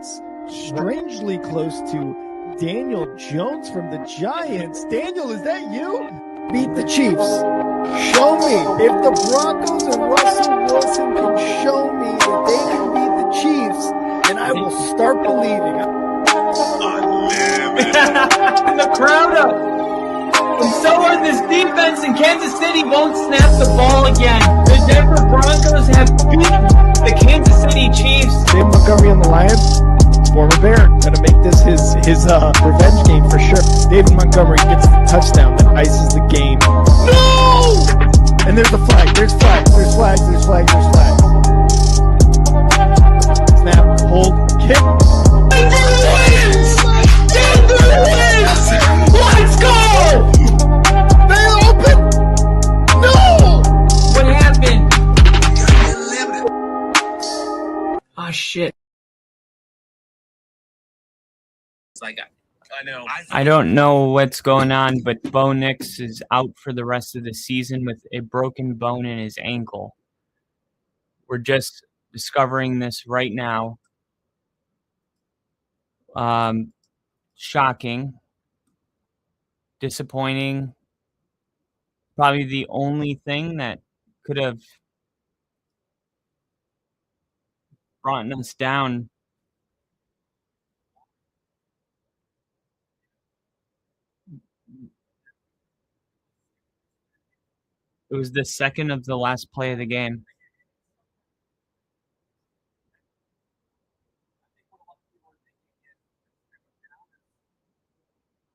gets strangely close to Daniel Jones from the Giants. Daniel, is that you? Beat the Chiefs. Show me. If the Broncos and Russell Wilson can show me that they can beat the Chiefs, then I will start believing. And the crowd up. And so are this defense, and Kansas City won't snap the ball again. The Denver Broncos have beaten the Kansas City Chiefs. David Montgomery on the Lions. Former Bear, gonna make this his revenge game for sure. David Montgomery gets the touchdown that ices the game. No! And there's a flag. There's flags. There's flags. There's flags. There's flags. Snap. Hold. Kick. Denver wins! Denver wins! Let's go! They open. No! What happened? Oh shit. I don't know what's going on, but Bo Nix is out for the rest of the season with a broken bone in his ankle. We're just discovering this right now. Shocking. Disappointing. Probably the only thing that could have brought us down. It was the second of the last play of the game.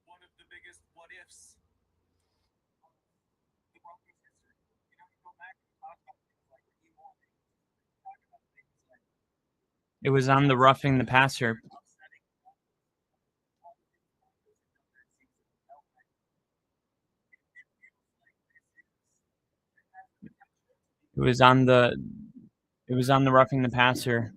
One of the biggest what ifs. It was on the roughing the passer. It was on the roughing the passer.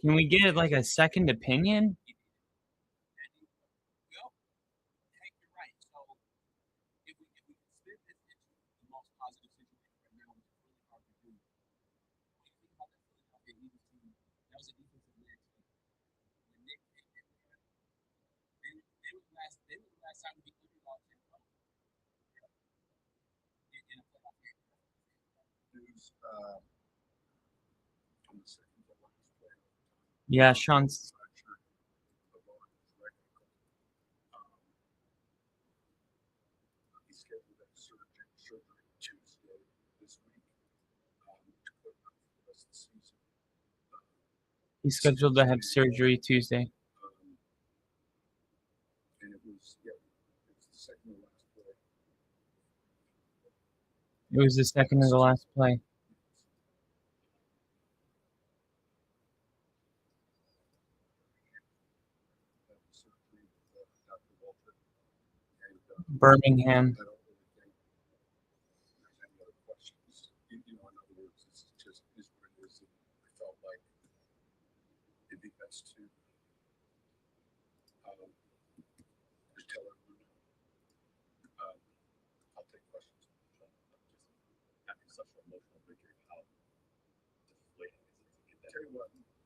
Can we get like a second opinion? Yeah, Sean's. He's scheduled to have surgery Tuesday. It was the second of the last play. Birmingham.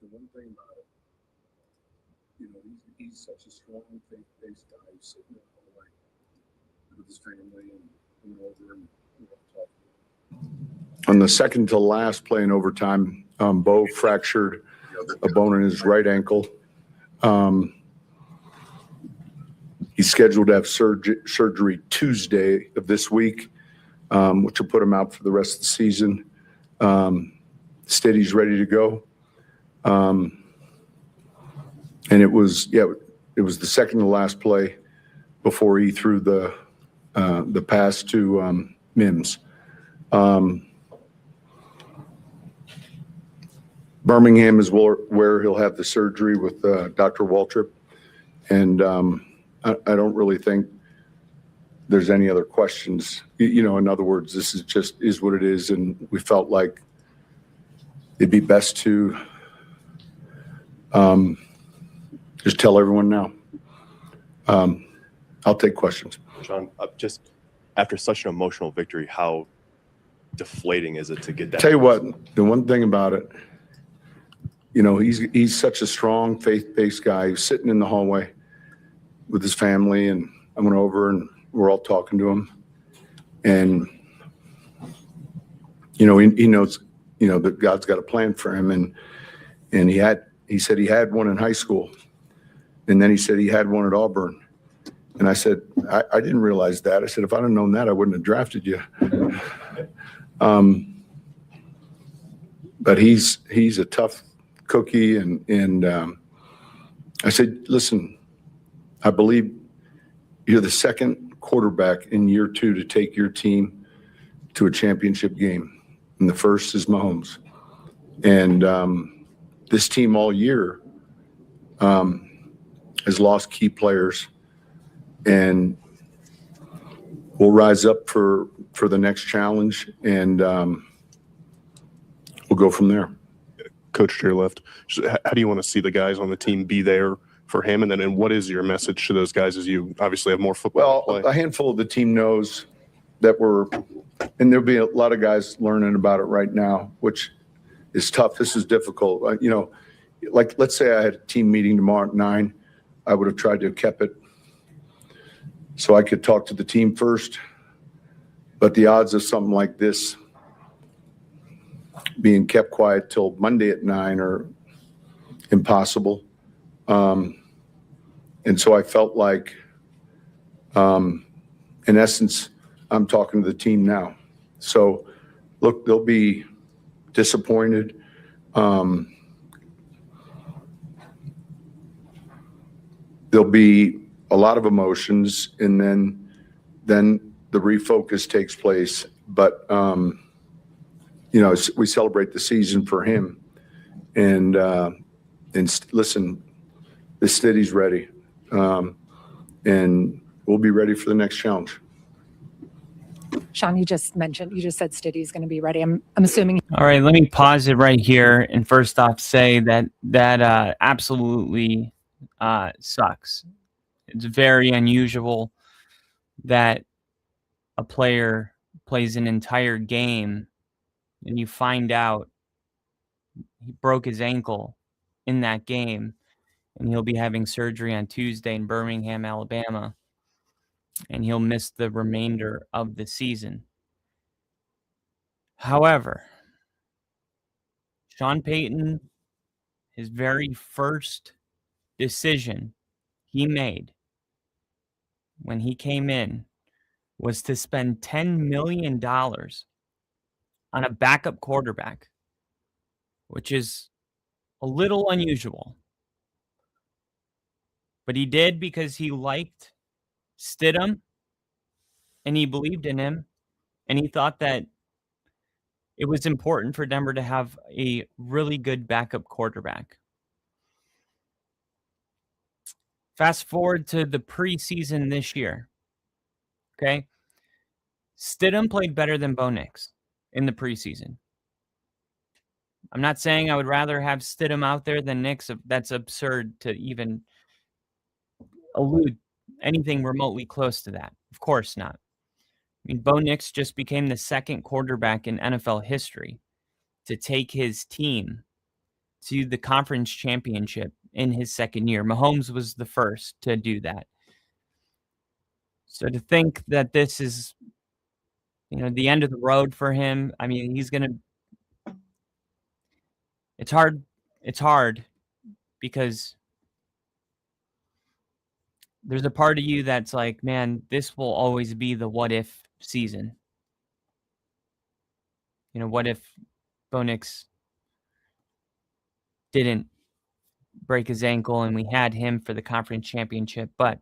The one thing about it, he's such a strong, faith-based guy. He's sitting there all the way with his family and coming over and talking. On the second to last play in overtime, Bo fractured a bone in his right ankle. He's scheduled to have surgery Tuesday of this week, which will put him out for the rest of the season. Steady's ready to go. And it was the second to last play before he threw the pass to Mims. Birmingham is where he'll have the surgery with Dr. Waltrip, and I don't really think there's any other questions. In other words, this is what it is, and we felt like it'd be best to just tell everyone now. I'll take questions. Sean, just after such an emotional victory, how deflating is it to get that? Tell you what, the one thing about it, he's such a strong, faith-based guy. He was sitting in the hallway with his family, and I went over and we're all talking to him. And, he knows, that God's got a plan for him. And he said he had one in high school. And then he said he had one at Auburn. And I said, I didn't realize that. I said, if I'd have known that, I wouldn't have drafted you. But he's a tough cookie. And I said, listen, I believe you're the second quarterback in year 2 to take your team to a championship game. And the first is Mahomes. And this team all year has lost key players. And we'll rise up for the next challenge, and we'll go from there. Coach to your left, how do you want to see the guys on the team be there for him? And what is your message to those guys as you obviously have more football to play? A handful of the team knows that and there'll be a lot of guys learning about it right now, which is tough. This is difficult. Like let's say I had a team meeting tomorrow at 9, I would have tried to have kept it so I could talk to the team first. But the odds of something like this being kept quiet till Monday at 9 are impossible. And so I felt like, in essence, I'm talking to the team now. So, look, they'll be disappointed. There'll be a lot of emotions, and then the refocus takes place. But we celebrate the season for him, and listen, this city's ready, and we'll be ready for the next challenge. Sean, you just said Stiddy's going to be ready. I'm assuming. All right, let me pause it right here and first off say that absolutely sucks. It's very unusual that a player plays an entire game and you find out he broke his ankle in that game and he'll be having surgery on Tuesday in Birmingham, Alabama, and he'll miss the remainder of the season. However, Sean Payton, his very first decision he made when he came in was to spend $10 million on a backup quarterback, which is a little unusual. But he did because he liked Stidham and he believed in him, and he thought that it was important for Denver to have a really good backup quarterback. Fast forward to the preseason this year. Okay. Stidham played better than Bo Nix in the preseason. I'm not saying I would rather have Stidham out there than Nix. That's absurd to even allude anything remotely close to that. Of course not. I mean, Bo Nix just became the second quarterback in NFL history to take his team to the conference championship in his second year. Mahomes was the first to do that. So to think that this is, the end of the road for him, I mean, it's hard. It's hard because there's a part of you that's like, man, this will always be the what if season. What if Bo Nix didn't break his ankle and we had him for the conference championship? But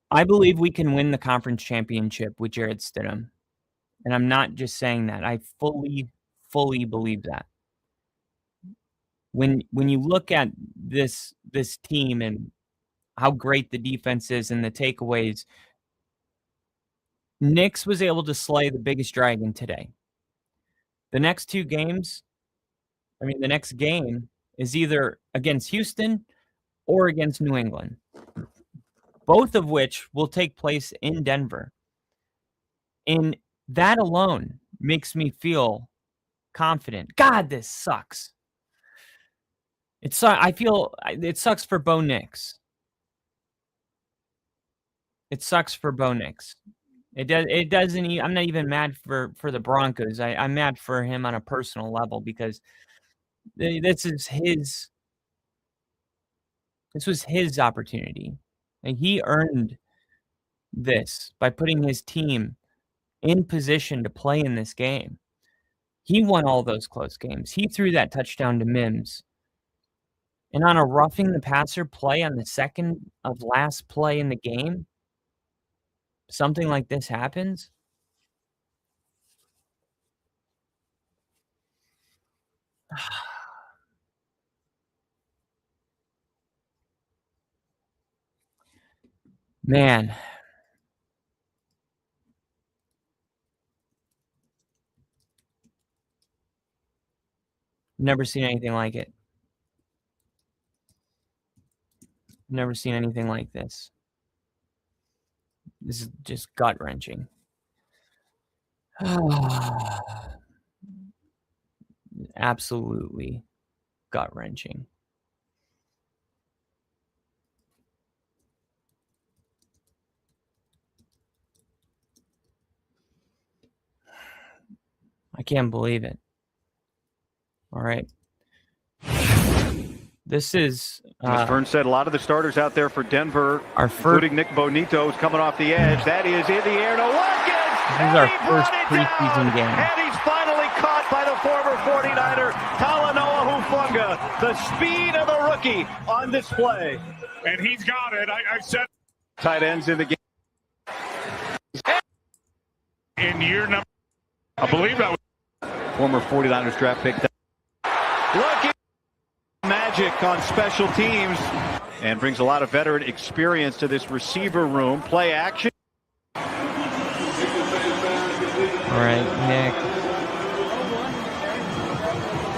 I believe we can win the conference championship with Jarrett Stidham. And I'm not just saying that. I fully believe that. When you look at this team and how great the defense is and the takeaways, Nix was able to slay the biggest dragon today. The next two games, the next game is either against Houston or against New England, both of which will take place in Denver. And that alone makes me feel confident. God, this sucks. I feel it sucks for Bo Nix. It sucks for Bo Nix. It doesn't. I'm not even mad for the Broncos. I'm mad for him on a personal level because this was his opportunity, and he earned this by putting his team in position to play in this game. He won all those close games. He threw that touchdown to Mims. And on a roughing the passer play on the second of last play in the game, something like this happens. Man. Never seen anything like it. Never seen anything like this. This is just gut-wrenching. Absolutely gut-wrenching. I can't believe it. All right. This is... As Vern said, a lot of the starters out there for Denver, including Nick Bonito, is coming off the edge. That is in the air to Watkins. This is our first preseason game. And he's finally caught by the former 49er, Talanoa Hufanga. The speed of the rookie on display. And he's got it. I said... Tight ends in the game. In year number... I believe that was... Former 49ers draft pick. Looking magic on special teams and brings a lot of veteran experience to this receiver room. Play action. All right, Nick.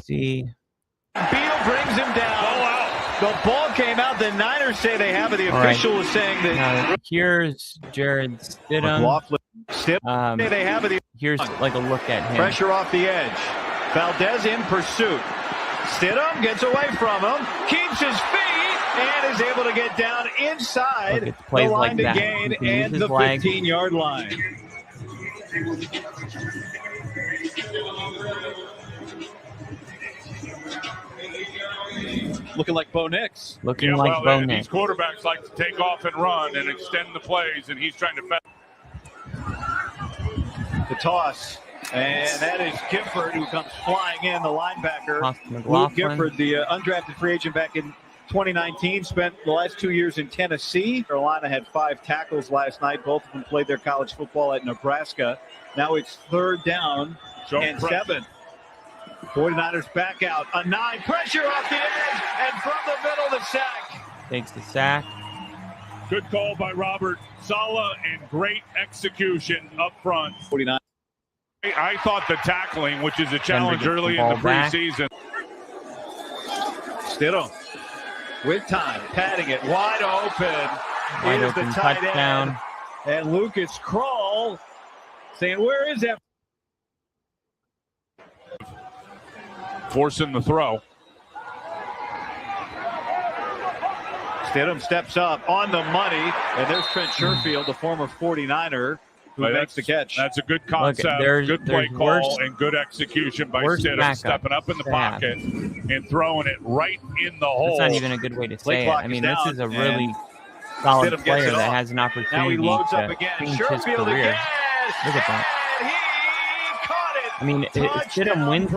See. Beal brings him down. The ball came out. The Niners say they have it. The official is saying that. Now, here's Jared Stidham. They have it. Here's like a look at him. Pressure off the edge. Valdez in pursuit. Stidham gets away from him, keeps his feet, and is able to get down inside the line to gain and the 15-yard line. Looking like Bo Nix. Bo Nix. These quarterbacks like to take off and run and extend the plays, and he's trying to... The toss. And that is Gifford, who comes flying in, the linebacker. Luke Gifford, the undrafted free agent back in 2019, spent the last 2 years in Tennessee. Carolina had 5 tackles last night. Both of them played their college football at Nebraska. Now it's 3rd down and 7. 49ers back out. A 9, pressure off the edge, and from the middle, the sack. Takes the sack. Good call by Robert Saleh and great execution up front. 49. I thought the tackling, which is a challenge early in the preseason. Stidham with time, patting it wide open. Wide open the tight touchdown. End. And Lucas Kroll saying, where is that? Forcing the throw. Stidham steps up on the money, and there's Trent Sherfield, the former 49er. Makes the catch. That's a good concept, good play call, and good execution by Stidham, stepping up in the pocket and throwing it right in the hole. That's not even a good way to say it. I mean, this is a really solid player that has an opportunity to change his career. Look at that. I mean, if Stidham wins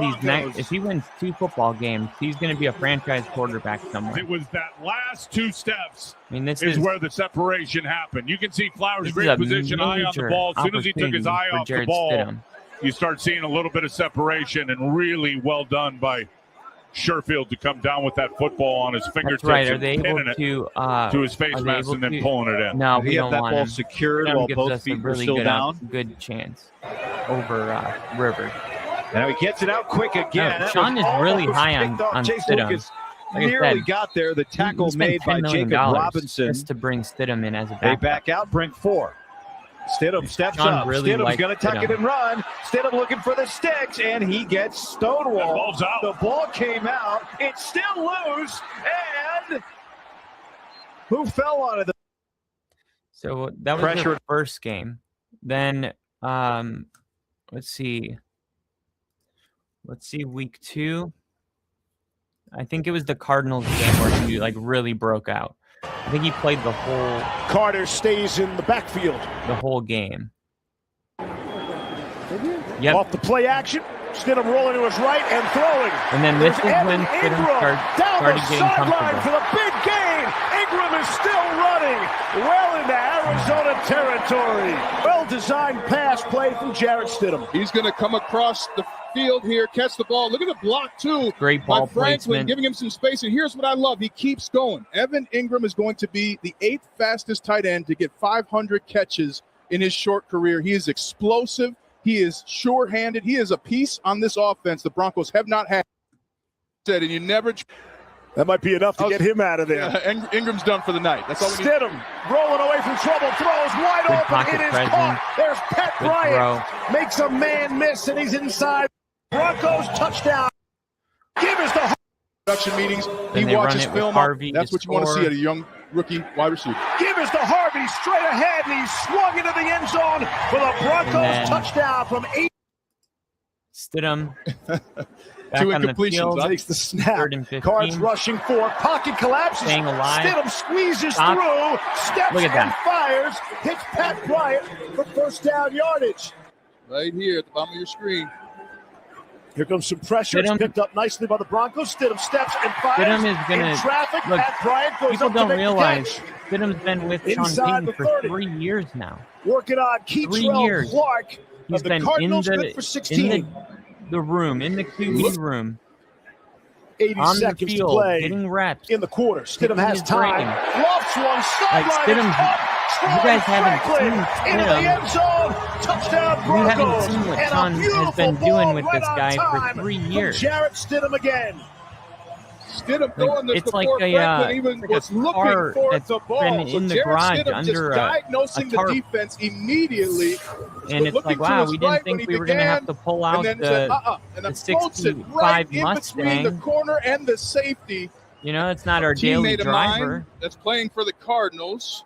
if he wins 2 football games, he's going to be a franchise quarterback somewhere. It was that last 2 steps. I mean, this is where the separation happened. You can see Flowers' great position, eye on the ball. As soon as he took his eye off the ball, you start seeing a little bit of separation, and really well done by Sherfield to come down with that football on his fingertips. That's right. Are they and able pinning to it to his face mask and then pulling it in? No, we don't that want ball him. secured Stidham while gives both us feet a were really still down. good chance over Rivers. Now he gets it out quick again. No, Sean is really high on Stidham. Lucas Like I nearly said, got there. The tackle made by Jacob Robinson. Just to bring Stidham in as a They backup. back out, bring 4. Stidham steps Sean up. really Stidham's likes going to tuck it and run. Stidham looking for the sticks, and he gets stonewalled. The ball came out. It's still loose, and who fell on it? So that was Pressure. the first game. Then let's see. Let's see week 2. I think it was the Cardinals game where he like really broke out. I think he played the whole Carter stays in the backfield. The whole game. Yep. Off the play action. Stidham rolling to his right and throwing. And then this is There's when Evan Stidham Ingram down started the getting sideline comfortable. for the big gain. Ingram is still running well into Arizona territory. Well-designed pass play from Jarrett Stidham. He's going to come across the field here, catch the ball. Look at the block, too. Great ball by Franklin, placement. giving him some space. And here's what I love. He keeps going. Evan Ingram is going to be the 8th fastest tight end to get 500 catches in his short career. He is explosive. He is sure-handed. He is a piece on this offense the Broncos have not had. And you never... That might be enough to get him out of there. Ingram's done for the night. That's all we need. Stidham rolling away from trouble, throws wide Good open. pocket It is presence. caught. There's Pat Good Bryant. throw. Makes a man miss, and he's inside. Broncos touchdown. Give us the production meetings. Then He they watches run it with film. Harvey That's to what you want to see score. at a young rookie wide receiver. Give us the Harvey straight ahead, and he swung into the end zone for the Broncos then- touchdown from 8. Stidham back 2 on the incompletions. field. Takes the snap. 3rd and 15. Cards rushing 4. Pocket collapses. Staying alive. Stidham squeezes Stop. through. Steps Look at and that. fires. Hits Pat Bryant for first down yardage. Right here at the bottom of your screen. Here comes some pressure. It's Stidham- picked up nicely by the Broncos. Stidham steps and fires. Stidham is gonna- in traffic. look, Pat Bryant goes People up to don't make realize the catch. Stidham's been with Sean Inside Payton the for 30. 3 years now. Working on 3 Keitrell years. Clark He's of the been Cardinals. in Good for 16. the room, in the QB room, 80 on the seconds to field, play getting reps. in the quarter. Stidham Taking has his time. brain. Lofts one sideline. Like, Stidham's- Troy you guys haven't Franklin seen into the Stidham. end zone. Touchdown You Broncos. haven't seen what And a Sean has beautiful been ball doing with right this on guy time for 3 from years. Jarrett Stidham again. Stidham throwing this It's before like a, Franklin even like a was looking car for that's the ball. been So in the Jarrett garage Stidham under just a diagnosing the tarp. defense immediately. And it's looking like, to wow, his we didn't right think when we he were going to have began, to pull out and then said, and the then floats it 65 right in between Mustang. the corner and the safety. You know, it's not our daily Teammate of driver, mine that's playing for the Cardinals.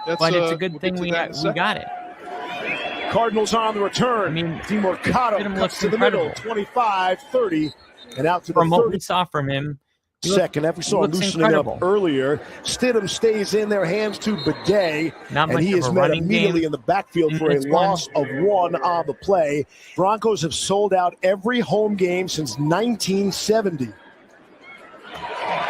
That's, but it's a good we'll thing get to we that in a second. got it. Cardinals on the return. I mean, DeMarcado Stidham cuts looks to the incredible. middle. 25, 30, and out to the From what 30. we saw from him, he Second half, we saw looks loosening incredible. up earlier. Stidham stays in there, hands to Bidet, Not and much he of is a met running immediately game in the backfield in for a this one. loss of 1 on the play. Broncos have sold out every home game since 1970.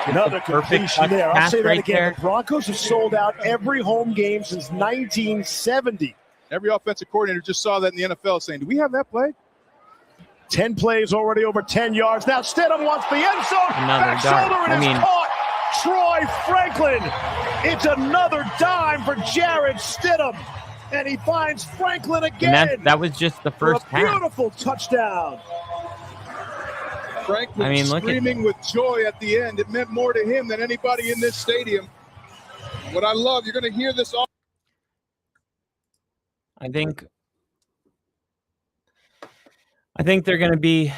Another perfect completion there. I'll pass say that right again. there. The Broncos have sold out every home game since 1970. Every offensive coordinator just saw that in the NFL saying, do we have that play? 10 plays already over 10 yards. Now Stidham wants the end zone. Another Back dart. shoulder, and I it's mean- caught. Troy Franklin. It's another dime for Jarrett Stidham. And he finds Franklin again. And that was just the for first a half. beautiful touchdown. Franklin I mean, look at- screaming with joy at the end. It meant more to him than anybody in this stadium. What I love, you're going to hear this all. I think they're going to be.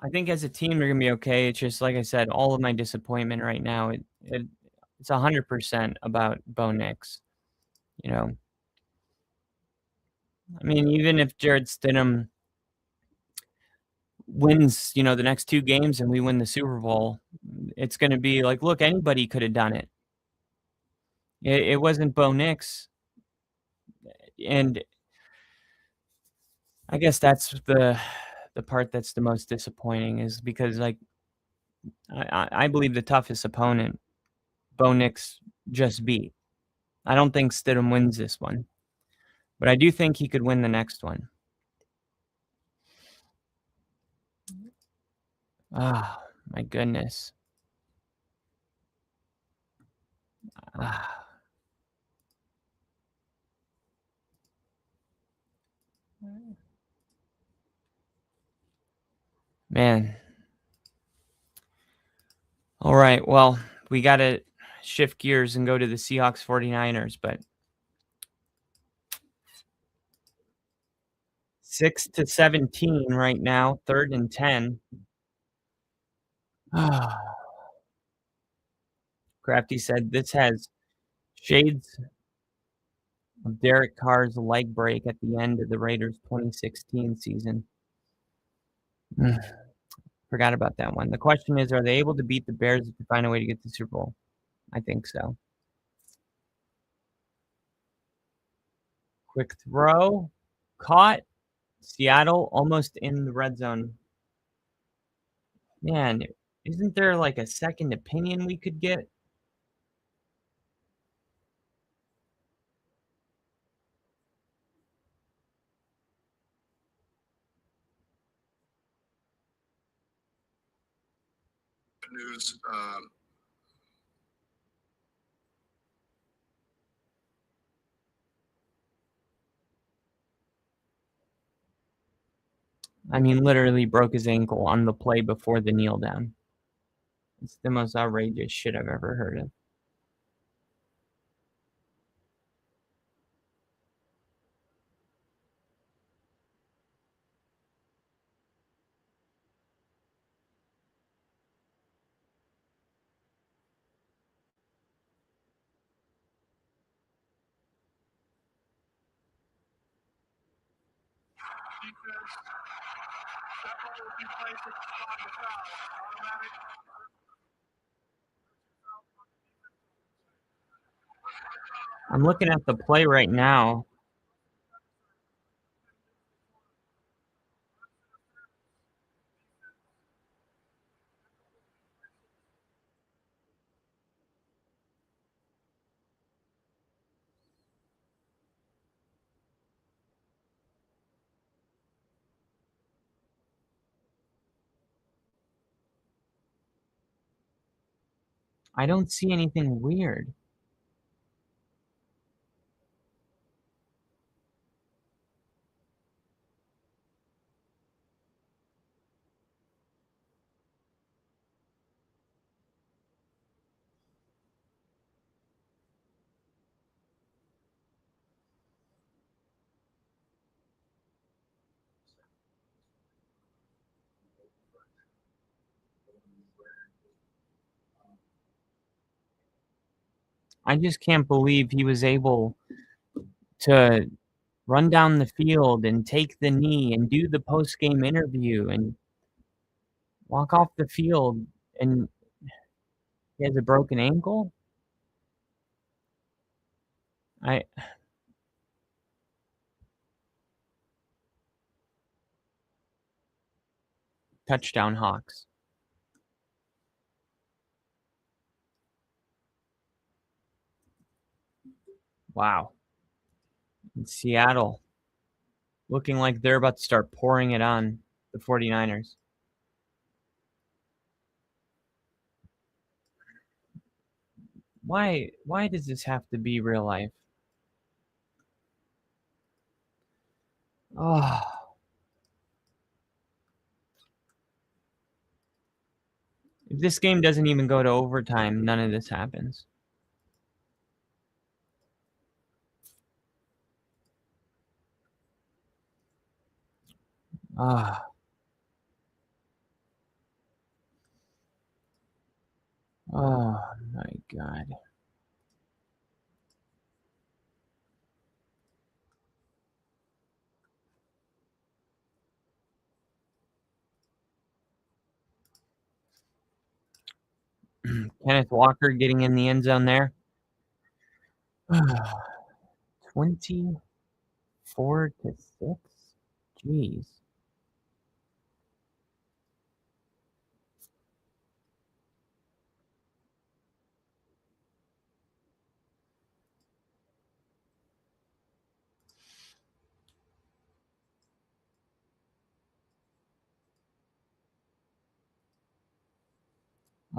I think as a team they're going to be okay. It's just like I said, all of my disappointment right now. It's 100% about Bo Nix. You know, I mean, even if Jarrett Stidham wins, the next 2 games and we win the Super Bowl, it's going to be like, look, anybody could have done it. It wasn't Bo Nix. And I guess that's the part that's the most disappointing, is because, like, I believe the toughest opponent Bo Nix just beat. I don't think Stidham wins this one, but I do think he could win the next one. Ah, my goodness. Ah. Man. All right. Well, we got to shift gears and go to the Seahawks 49ers, but 6-17 right now, 3rd and 10. Crafty said this has shades of Derek Carr's leg break at the end of the Raiders 2016 season. Forgot about that one. The question is, are they able to beat the Bears if they find a way to get to the Super Bowl? I think so. Quick throw. Caught. Seattle almost in the red zone. Man, isn't there like a second opinion we could get? News. I mean, literally broke his ankle on the play before the kneel down. It's the most outrageous shit I've ever heard of. I'm looking at the play right now. I don't see anything weird. I just can't believe he was able to run down the field and take the knee and do the post-game interview and walk off the field, and he has a broken ankle? Touchdown Hawks. Wow. In Seattle, looking like they're about to start pouring it on the 49ers. Why does this have to be real life? Oh. If this game doesn't even go to overtime, none of this happens. Ah. Oh my God. Kenneth Walker getting in the end zone there. 24-6. Jeez.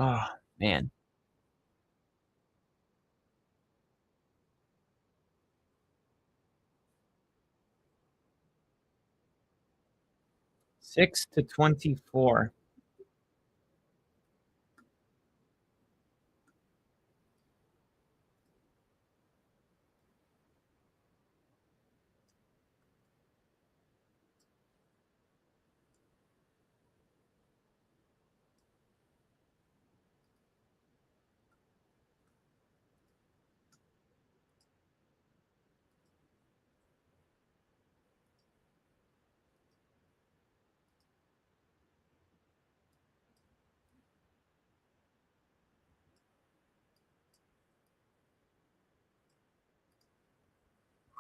Oh, man. 6-24.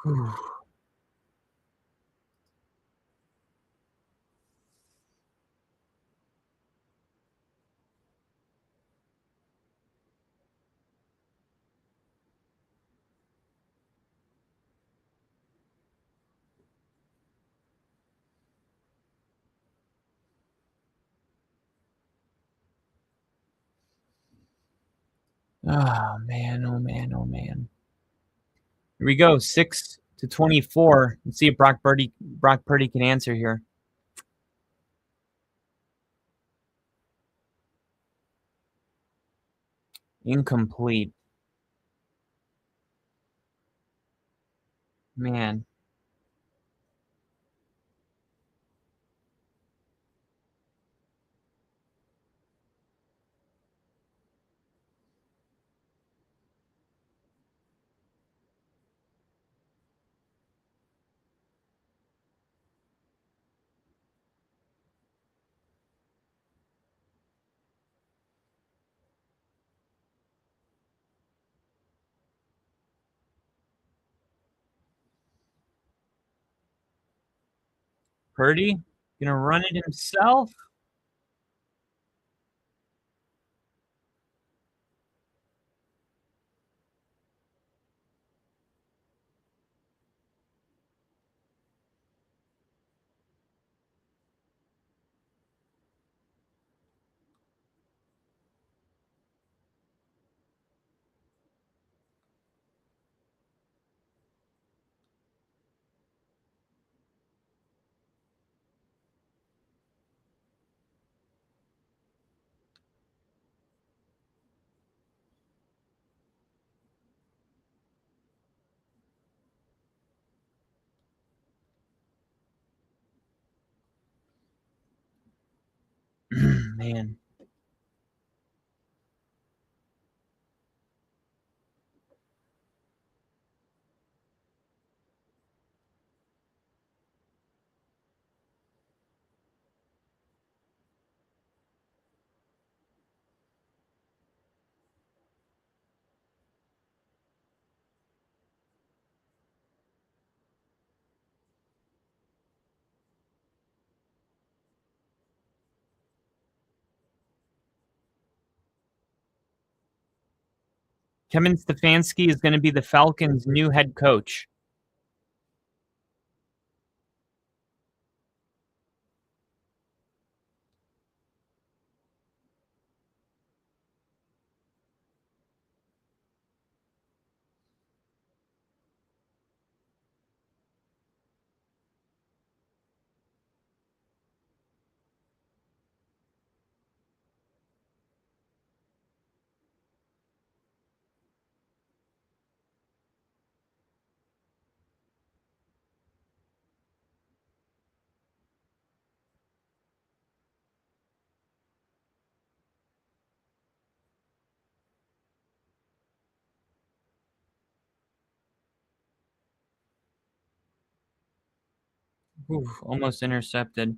Whew. Oh man, oh man, oh man. Here we go, 6-24. Let's see if Brock Purdy can answer here. Incomplete. Man. Purdy gonna run it himself. Man. Kevin Stefanski is going to be the Falcons' new head coach. Oof, almost intercepted.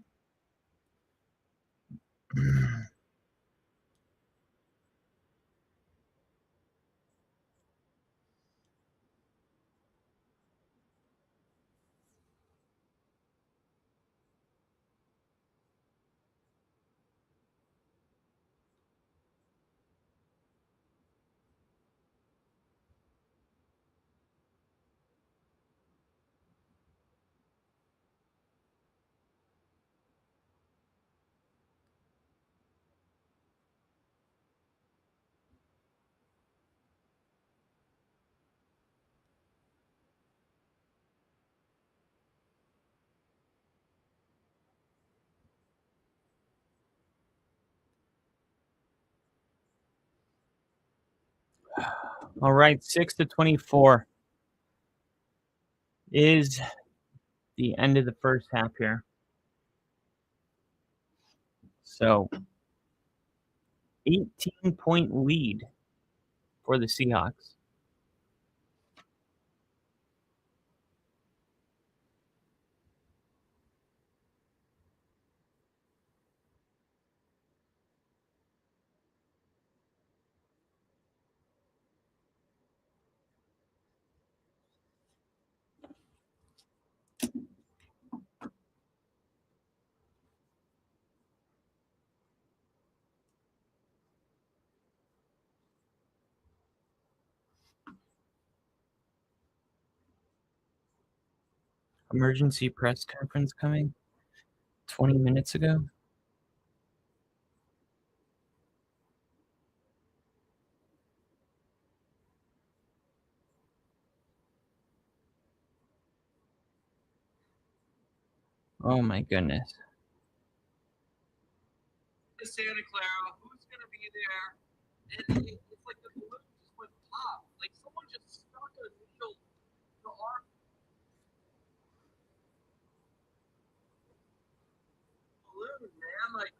All right, 6-24 is the end of the first half here. So, 18-point lead for the Seahawks. Emergency press conference coming 20 minutes ago. Oh my goodness. Santa Clara, who's going to be there? And it's like the balloon just went pop. Like someone just stuck a needle to our balloon, man. Like,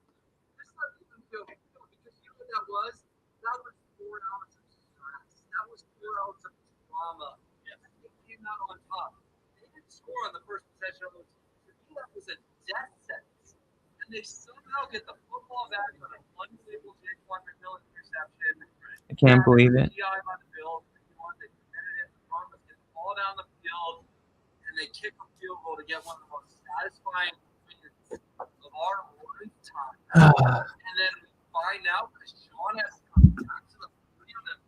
this doesn't even feel real because you know what that was? That was 4 hours of stress. That was 4 hours of trauma. Yes. They came out on top. They didn't score on the first possession. To me, that was a death sentence. And they somehow get the football back on an unbelievable Jaquan McMillan interception. I can't believe it. On the field, they committed it. The Broncos get the ball down the field, and they kick a field goal to get one of the most satisfying wins of our lifetime. And then we find out because Sean has to come back to the podium and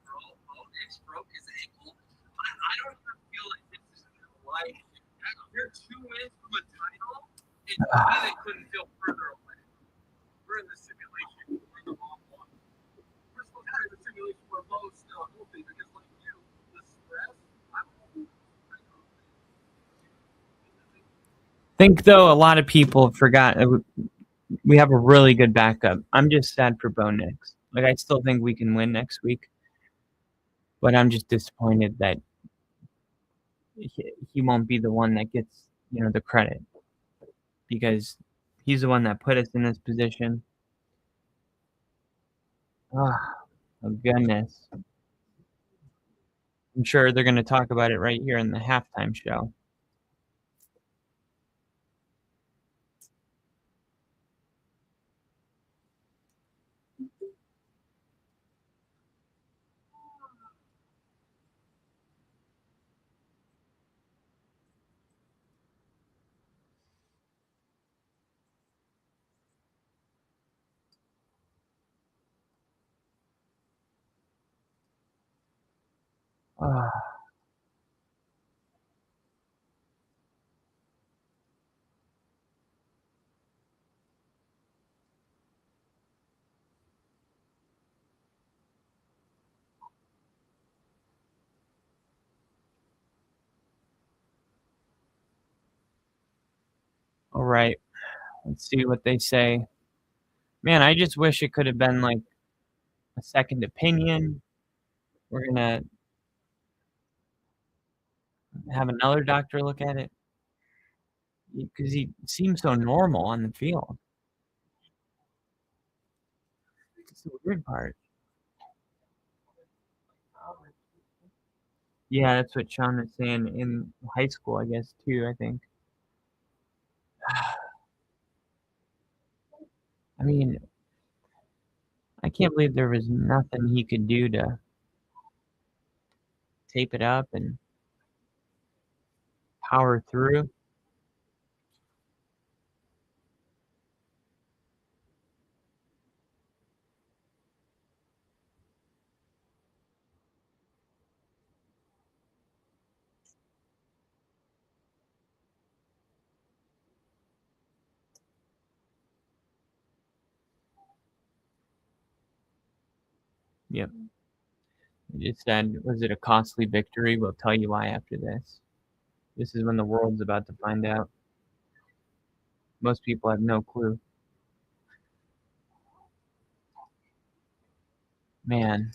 Nix broke his ankle. I don't even feel like this is real life. They're 2 wins from a title, and to me, they couldn't feel further away. We're in the simulation. We're the wrong one. We're supposed to be in the simulation where Lowe's still healthy because, like you, the stress. I think, though, a lot of people forgot we have a really good backup. I'm just sad for Bo Nix. Like, I still think we can win next week, but I'm just disappointed that he won't be the one that gets, the credit because he's the one that put us in this position. Oh, goodness. I'm sure they're going to talk about it right here in the halftime show. All right. Let's see what they say. Man, I just wish it could have been like a second opinion. We're going to have another doctor look at it because he seems so normal on the field. It's the weird part. Yeah, that's what Sean was saying in high school, I guess, too, I think. I mean, I can't believe there was nothing he could do to tape it up and power through. Yep. It said, was it a costly victory? We'll tell you why after this. This is when the world's about to find out. Most people have no clue. Man.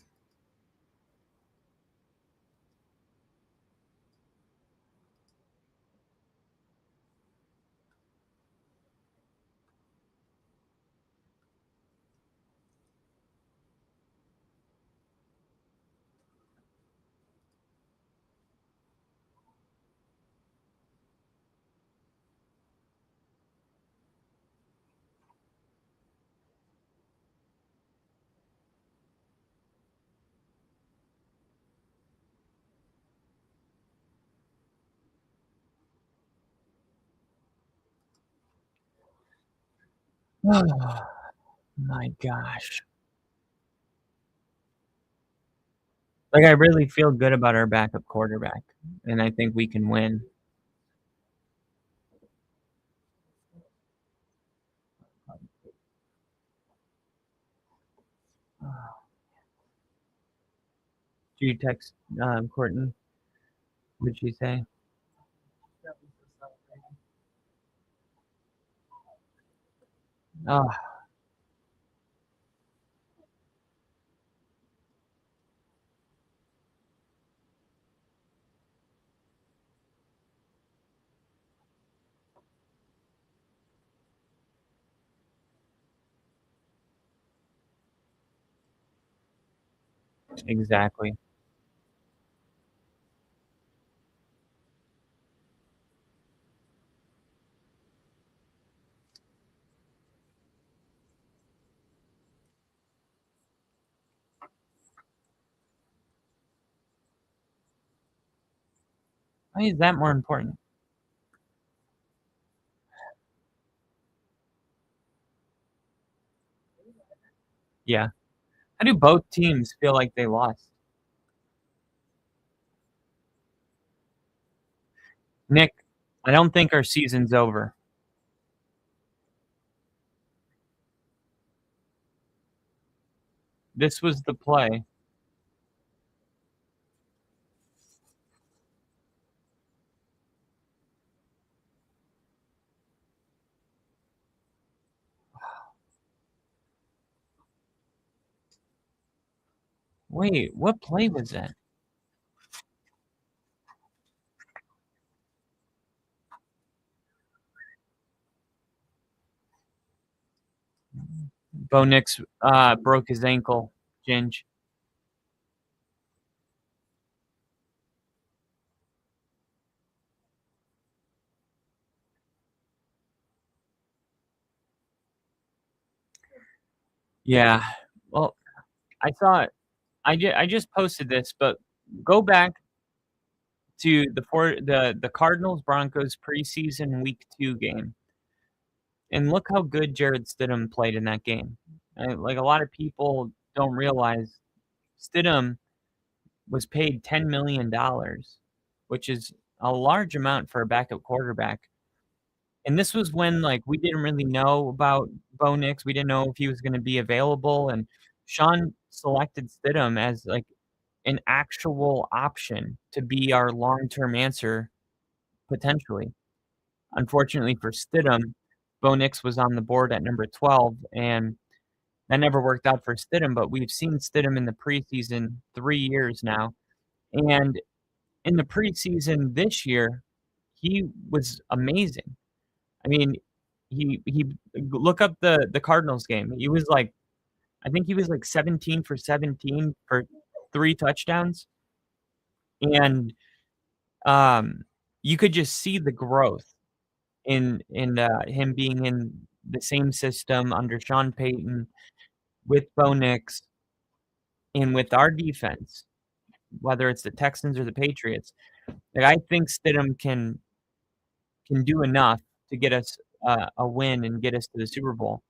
Oh, my gosh. Like, I really feel good about our backup quarterback, and I think we can win. Did you text Courtney? What did she say? Oh. Exactly. Why is that more important? Yeah. How do both teams feel like they lost? Nick, I don't think our season's over. This was the play. Wait, what play was that? Bo Nix broke his ankle, Ginge. Yeah. Well, I thought I just posted this, but go back to the Cardinals Broncos preseason week 2 game. And look how good Jared Stidham played in that game. Like a lot of people don't realize Stidham was paid $10 million, which is a large amount for a backup quarterback. And this was when, like, we didn't really know about Bo Nix. We didn't know if he was going to be available. And Sean selected Stidham as, like, an actual option to be our long-term answer, potentially. Unfortunately for Stidham, Bo Nix was on the board at number 12, and that never worked out for Stidham. But we've seen Stidham in the preseason 3 years now. And in the preseason this year, he was amazing. I mean, he look up the Cardinals game. He was like, I think he was like 17 for 17 for 3 touchdowns. And you could just see the growth in him being in the same system under Sean Payton with Bo Nix and with our defense, whether it's the Texans or the Patriots. Like, I think Stidham can do enough to get us a win and get us to the Super Bowl.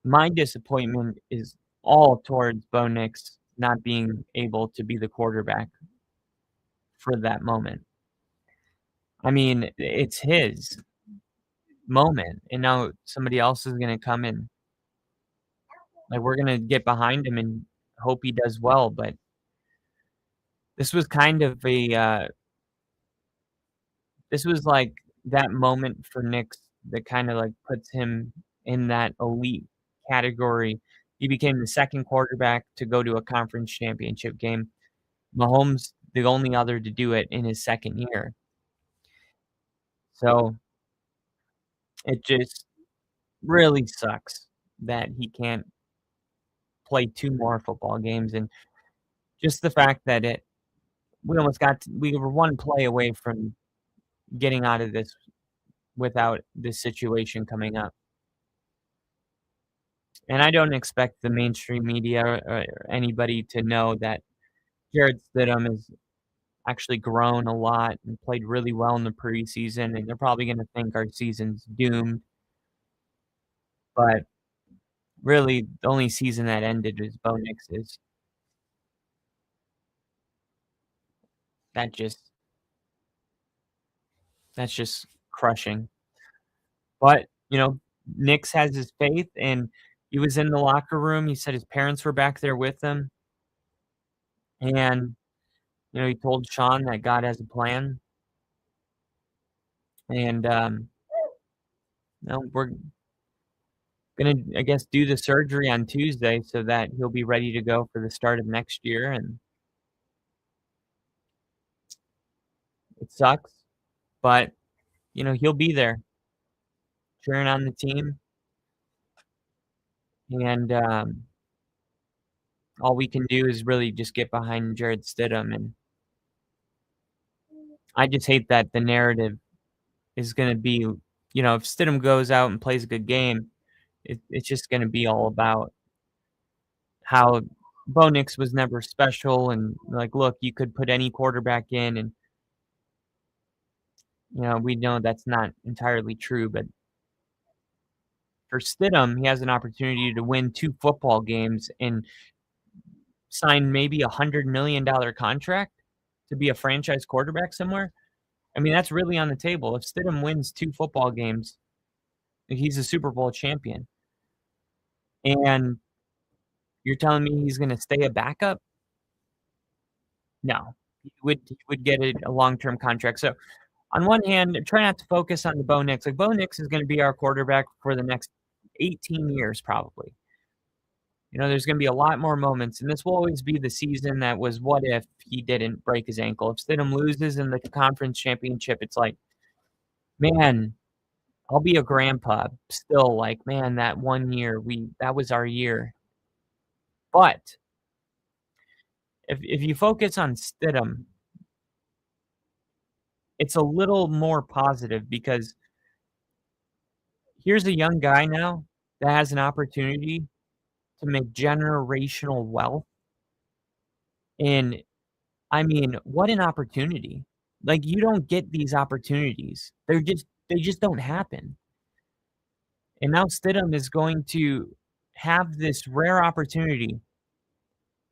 My disappointment is all towards Bo Nix not being able to be the quarterback for that moment. I mean, it's his moment, and now somebody else is going to come in. Like, we're going to get behind him and hope he does well, but this was kind of this was like that moment for Nix that kind of like puts him in that elite category. He became the second quarterback to go to a conference championship game. Mahomes, the only other to do it in his second year. So it just really sucks that he can't play 2 more football games. And just the fact that we were 1 play away from getting out of this without this situation coming up. And I don't expect the mainstream media or anybody to know that Jared Stidham has actually grown a lot and played really well in the preseason, and they're probably going to think our season's doomed. But really, the only season that ended is Bo Nix's. That's just crushing. But, Nix has his faith, and he was in the locker room. He said his parents were back there with him. And, he told Sean that God has a plan. And, we're going to, I guess, do the surgery on Tuesday so that he'll be ready to go for the start of next year. And it sucks, but, he'll be there cheering on the team. And all we can do is really just get behind Jared Stidham. And I just hate that the narrative is going to be, if Stidham goes out and plays a good game, it's just going to be all about how Bo Nix was never special. And, look, you could put any quarterback in. And, we know that's not entirely true. But for Stidham, he has an opportunity to win 2 football games and sign maybe $100 million contract to be a franchise quarterback somewhere. I mean, that's really on the table. If Stidham wins 2 football games, he's a Super Bowl champion. And you're telling me he's going to stay a backup? No. He would get a long-term contract. So, on one hand, try not to focus on the Bo Nix. Bo Nix is going to be our quarterback for the next 18 years probably. There's going to be a lot more moments, and this will always be the season that was what if he didn't break his ankle. If Stidham loses in the conference championship, it's like, man, I'll be a grandpa still, like, man, that one year, that was our year. But if you focus on Stidham, it's a little more positive because here's a young guy now that has an opportunity to make generational wealth. And I mean, what an opportunity. You don't get these opportunities. They just don't happen. And now Stidham is going to have this rare opportunity.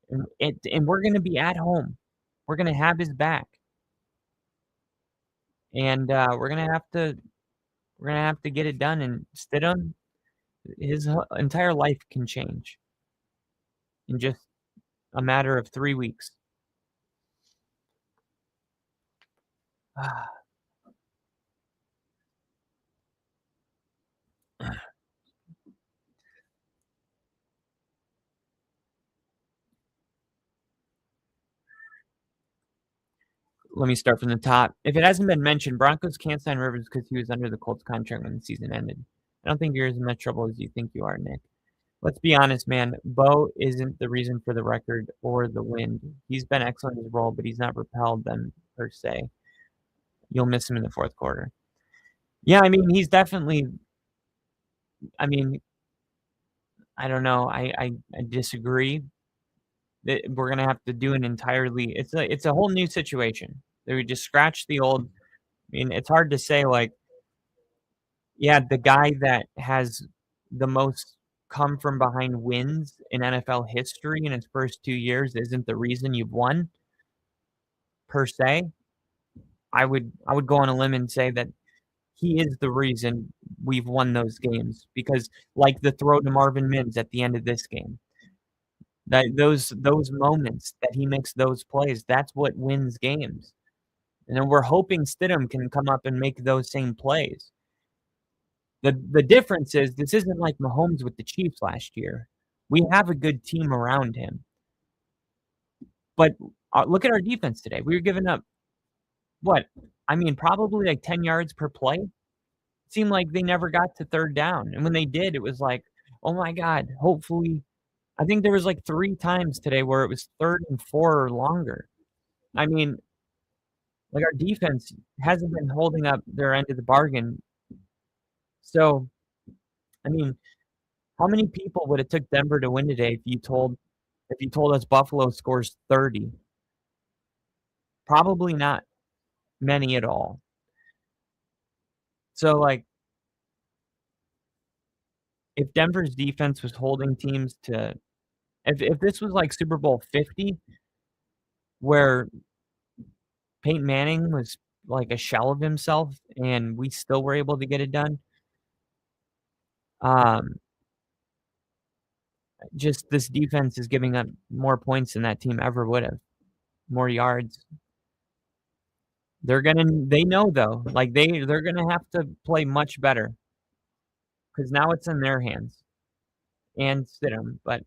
And we're going to be at home. We're going to have his back. And we're going to have to get it done. And Stidham, his entire life can change in just a matter of 3 weeks. Let me start from the top. If it hasn't been mentioned, Broncos can't sign Rivers because he was under the Colts contract when the season ended. I don't think you're as much trouble as you think you are, Nick. Let's be honest, man. Bo isn't the reason for the record or the win. He's been excellent in his role, but he's not propelled them per se. You'll miss him in the fourth quarter. Yeah, I mean, he's definitely. I mean, I don't know. I disagree. That we're gonna have to do an entirely. It's a whole new situation. That we just scratch the old. I mean, it's hard to say yeah, the guy that has the most come from behind wins in NFL history in his first 2 years isn't the reason you've won per se. I would go on a limb and say that he is the reason we've won those games because like the throw to Marvin Mims at the end of this game. That those moments that he makes those plays, that's what wins games. And then we're hoping Stidham can come up and make those same plays. The difference is this isn't like Mahomes with the Chiefs last year. We have a good team around him. But look at our defense today. We were giving up, probably like 10 yards per play. It seemed like they never got to third down. And when they did, it was like, oh my God, hopefully. I think there was like 3 times today where it was 3rd and 4 or longer. I mean, like our defense hasn't been holding up their end of the bargain. So, I mean, how many people would it took Denver to win today if you told us Buffalo scores 30? Probably not many at all. So, if Denver's defense was holding teams to, if this was like Super Bowl 50, where Peyton Manning was like a shell of himself and we still were able to get it done, just this defense is giving up more points than that team ever would have, more yards. They know though, like they're gonna have to play much better because now it's in their hands and Stidham, but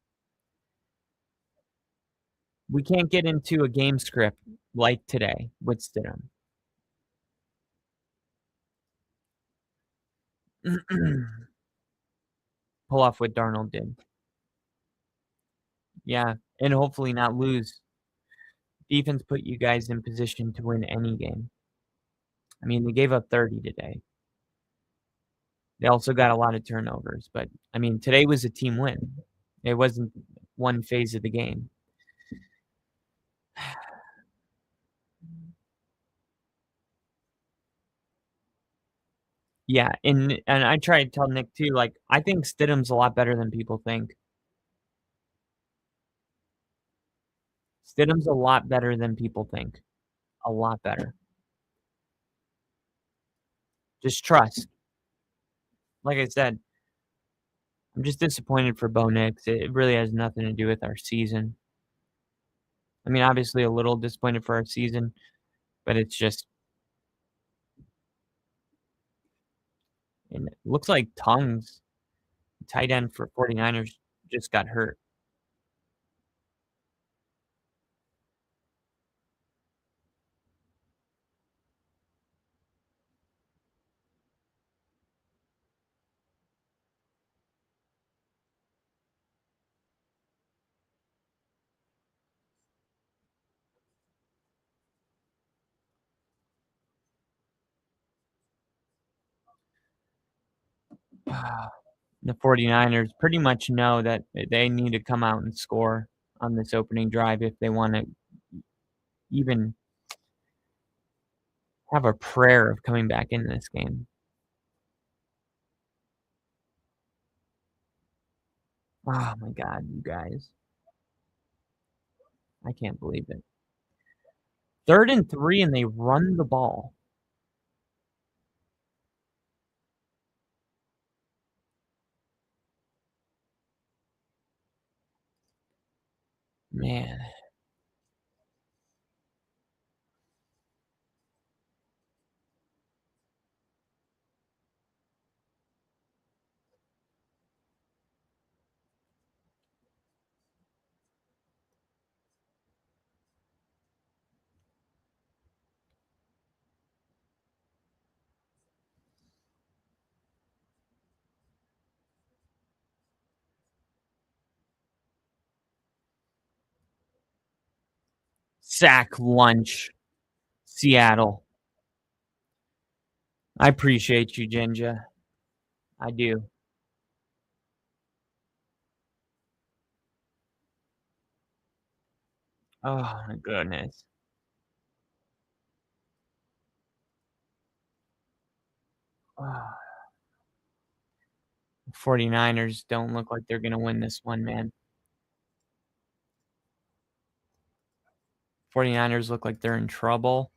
we can't get into a game script like today with Stidham. Pull off what Darnold did. Yeah, and hopefully not lose. Defense put you guys in position to win any game. I mean, they gave up 30 today. They also got a lot of turnovers, but I mean, today was a team win. It wasn't one phase of the game. Yeah, and I try to tell Nick too, like, I think Stidham's a lot better than people think. Stidham's a lot better than people think. A lot better. Just trust. Like I said, I'm just disappointed for Bo Nix. It really has nothing to do with our season. I mean, obviously a little disappointed for our season, but it's just. And it looks like Tongues, tight end for 49ers, just got hurt. The 49ers pretty much know that they need to come out and score on this opening drive if they want to even have a prayer of coming back into this game. Oh my God, you guys. I can't believe it. 3rd and 3 and they run the ball. Man. Sack lunch, Seattle. I appreciate you, Jinja. I do. Oh my goodness. Oh. 49ers don't look like they're going to win this one, man. 49ers look like they're in trouble.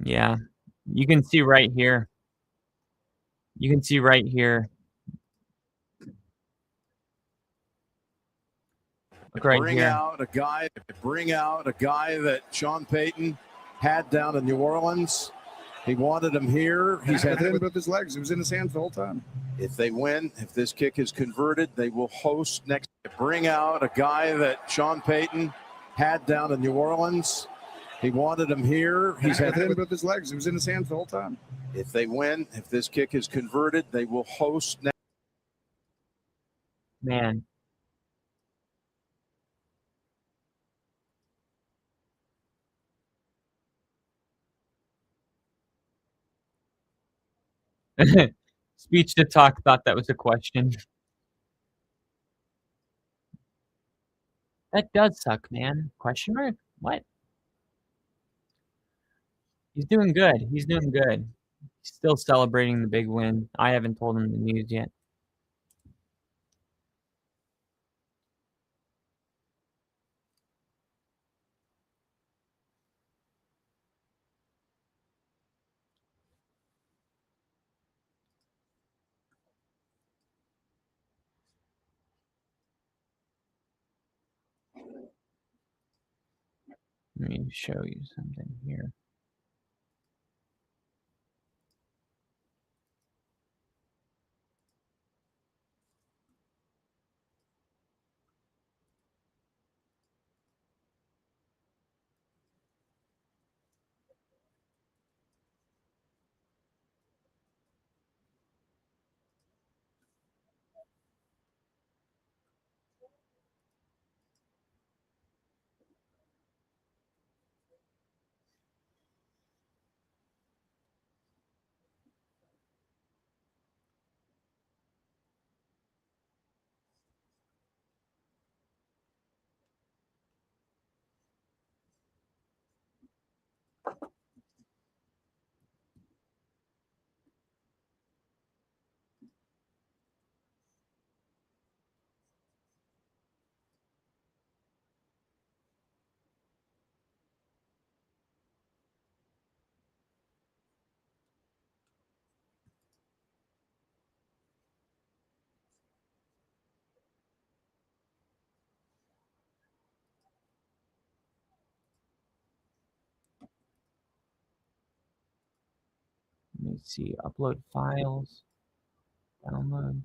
Yeah, you can see right here. You can see right here. Look right bring here. out a guy that Sean Payton had down in New Orleans. He wanted him here. He's had him with his legs. He was in his hands the whole time. If they win, if this kick is converted, they will host next. Bring out a guy that Sean Payton had down in New Orleans. He wanted him here. He's had him with his legs. He was in his hands the whole time. If they win, if this kick is converted, they will host next. Man. Speech to talk thought that was a question. That does suck, man. Question mark? What? He's doing good. He's doing good. He's still celebrating the big win. I haven't told him the news yet. Let me show you something here. Let me see. Upload files. Download.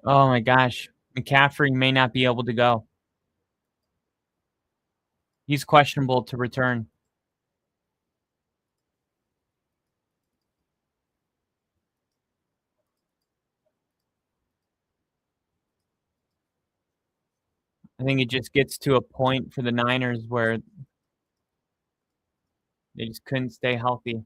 Oh my gosh. McCaffrey may not be able to go. He's questionable to return. I think it just gets to a point for the Niners where they just couldn't stay healthy.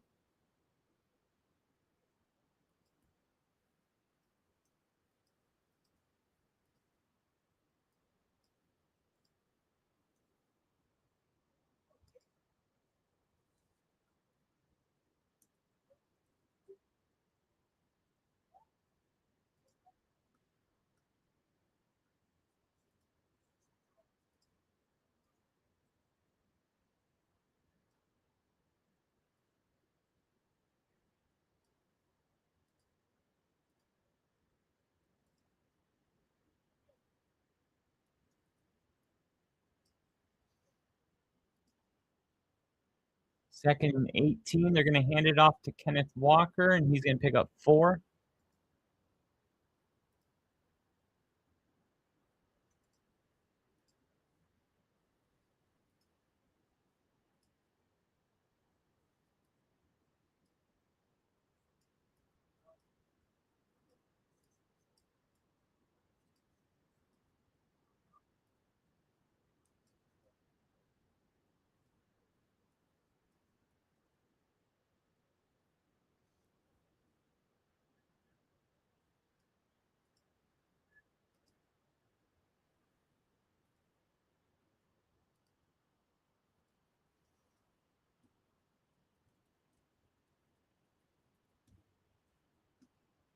2nd and 18. They're going to hand it off to Kenneth Walker, and he's going to pick up 4.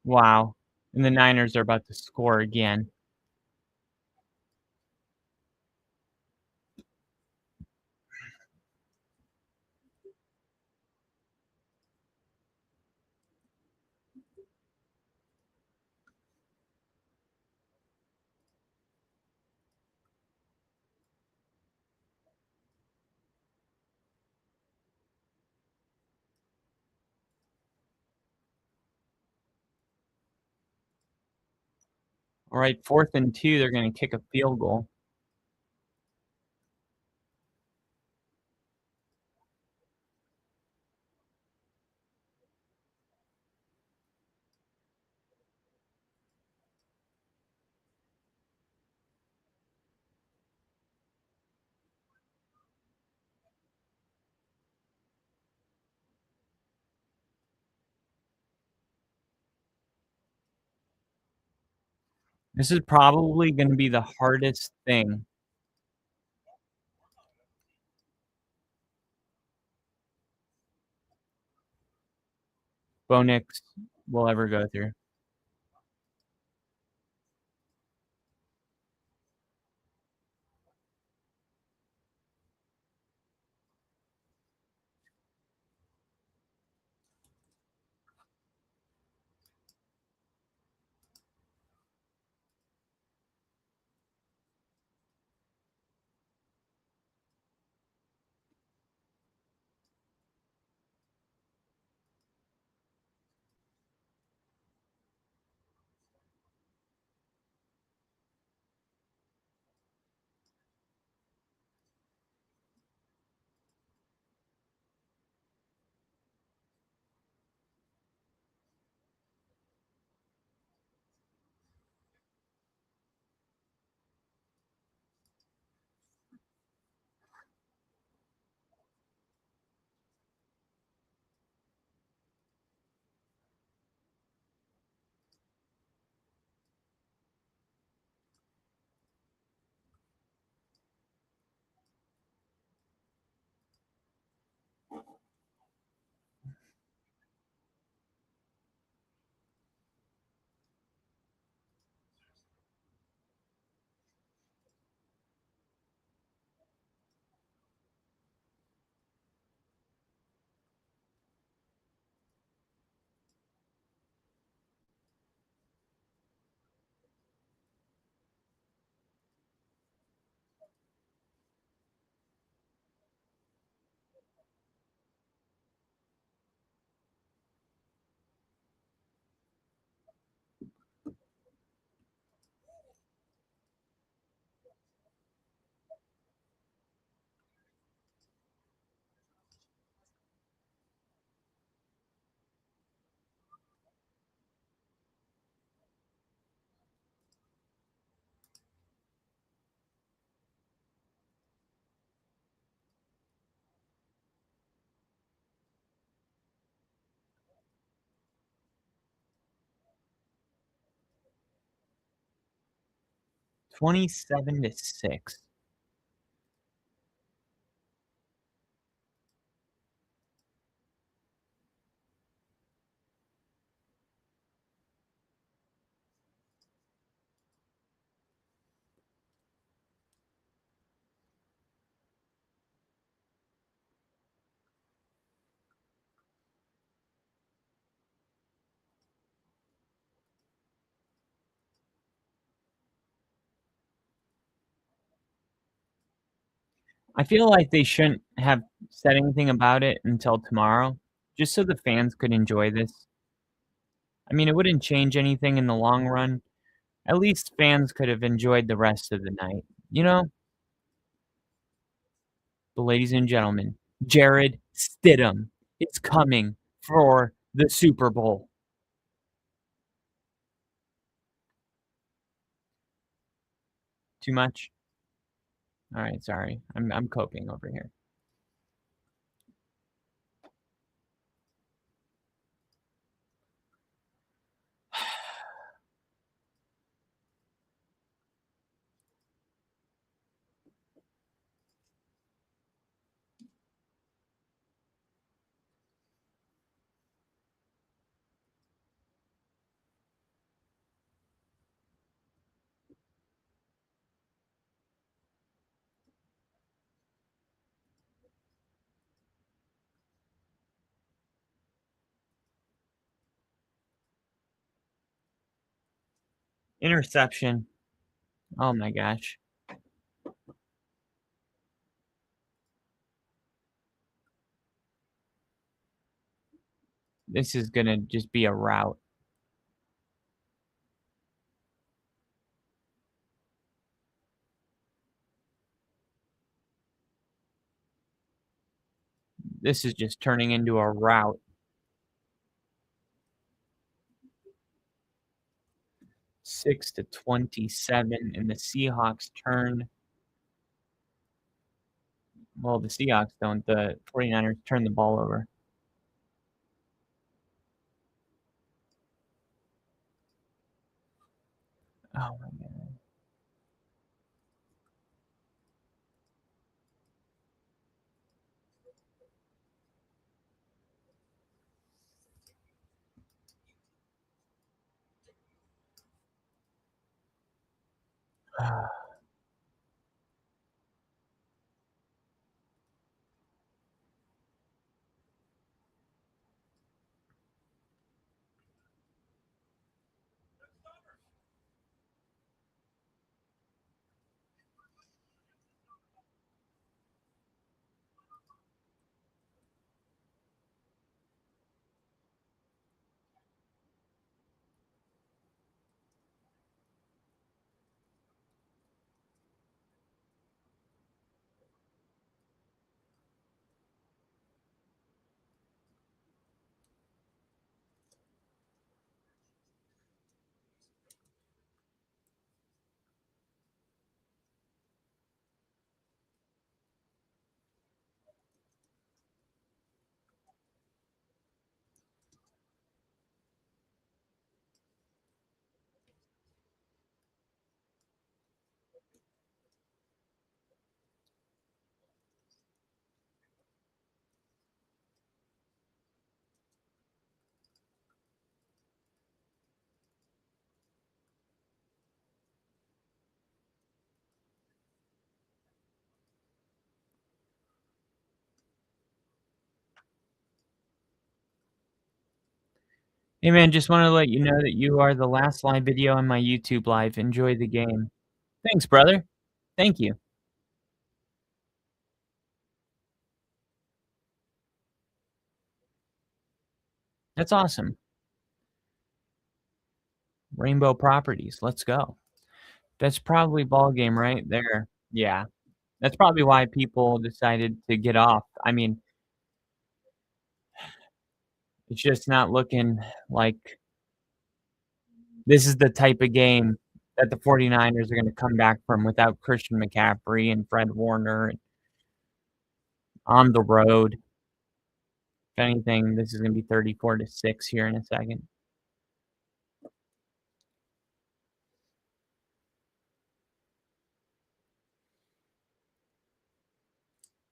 Wow. And the Niners are about to score again. All right, 4th and 2. They're going to kick a field goal. This is probably going to be the hardest thing Bo Nix will ever go through. $27 to 6. I feel like they shouldn't have said anything about it until tomorrow, just so the fans could enjoy this. I mean, it wouldn't change anything in the long run. At least fans could have enjoyed the rest of the night, you know? But ladies and gentlemen, Jared Stidham is coming for the Super Bowl. Too much? All right, sorry. I'm coping over here. Interception. Oh my gosh. This is going to just be a rout. This is just turning into a rout. 6-27, and the Seahawks turn. Well, the Seahawks don't. The 49ers turn the ball over. Oh my God. Hey man, just want to let you know that you are the last live video on my YouTube live. Enjoy the game. Thanks, brother. Thank you. That's awesome. Rainbow Properties. Let's go. That's probably ball game right there. Yeah. That's probably why people decided to get off. I mean, it's just not looking like this is the type of game that the 49ers are going to come back from without Christian McCaffrey and Fred Warner on the road. If anything, this is going to be 34-6 here in a second.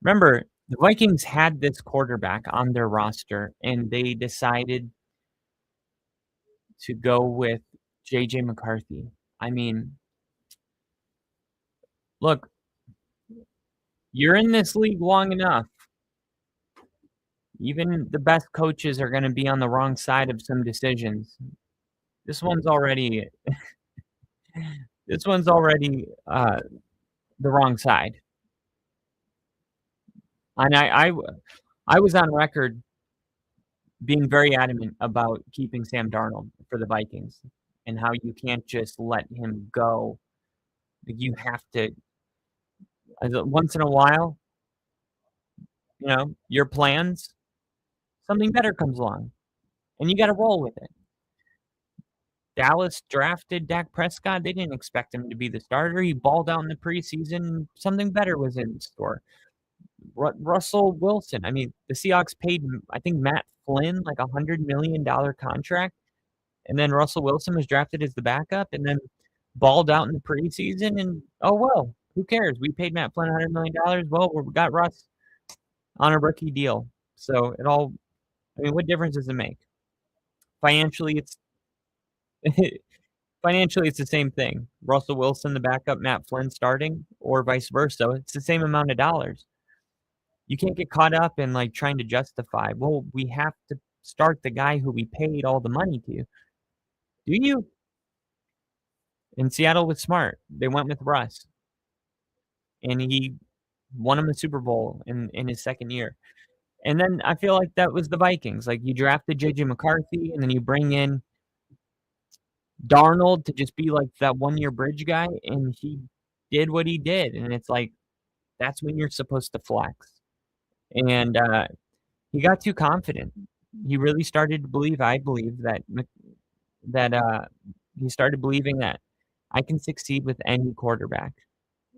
Remember, the Vikings had this quarterback on their roster, and they decided to go with J.J. McCarthy. I mean, look, you're in this league long enough. Even the best coaches are going to be on the wrong side of some decisions. This one's already the wrong side. And I was on record being very adamant about keeping Sam Darnold for the Vikings and how you can't just let him go. You have to, once in a while, your plans, something better comes along, and you got to roll with it. Dallas drafted Dak Prescott. They didn't expect him to be the starter. He balled out in the preseason. Something better was in store. Russell Wilson. I mean, the Seahawks paid, I think, Matt Flynn like $100 million contract. And then Russell Wilson was drafted as the backup and then balled out in the preseason. And, oh, well, who cares? We paid Matt Flynn $100 million. Well, we got Russ on a rookie deal. So what difference does it make? Financially, it's the same thing. Russell Wilson, the backup, Matt Flynn starting, or vice versa. It's the same amount of dollars. You can't get caught up in like trying to justify, well, we have to start the guy who we paid all the money to. Do you? And Seattle was smart. They went with Russ. And he won him a Super Bowl in his second year. And then I feel like that was the Vikings. Like you drafted J.J. McCarthy, and then you bring in Darnold to just be like that one-year bridge guy, and he did what he did. And it's like, that's when you're supposed to flex. And he got too confident. He really started to believe, I believe, that he started believing that I can succeed with any quarterback,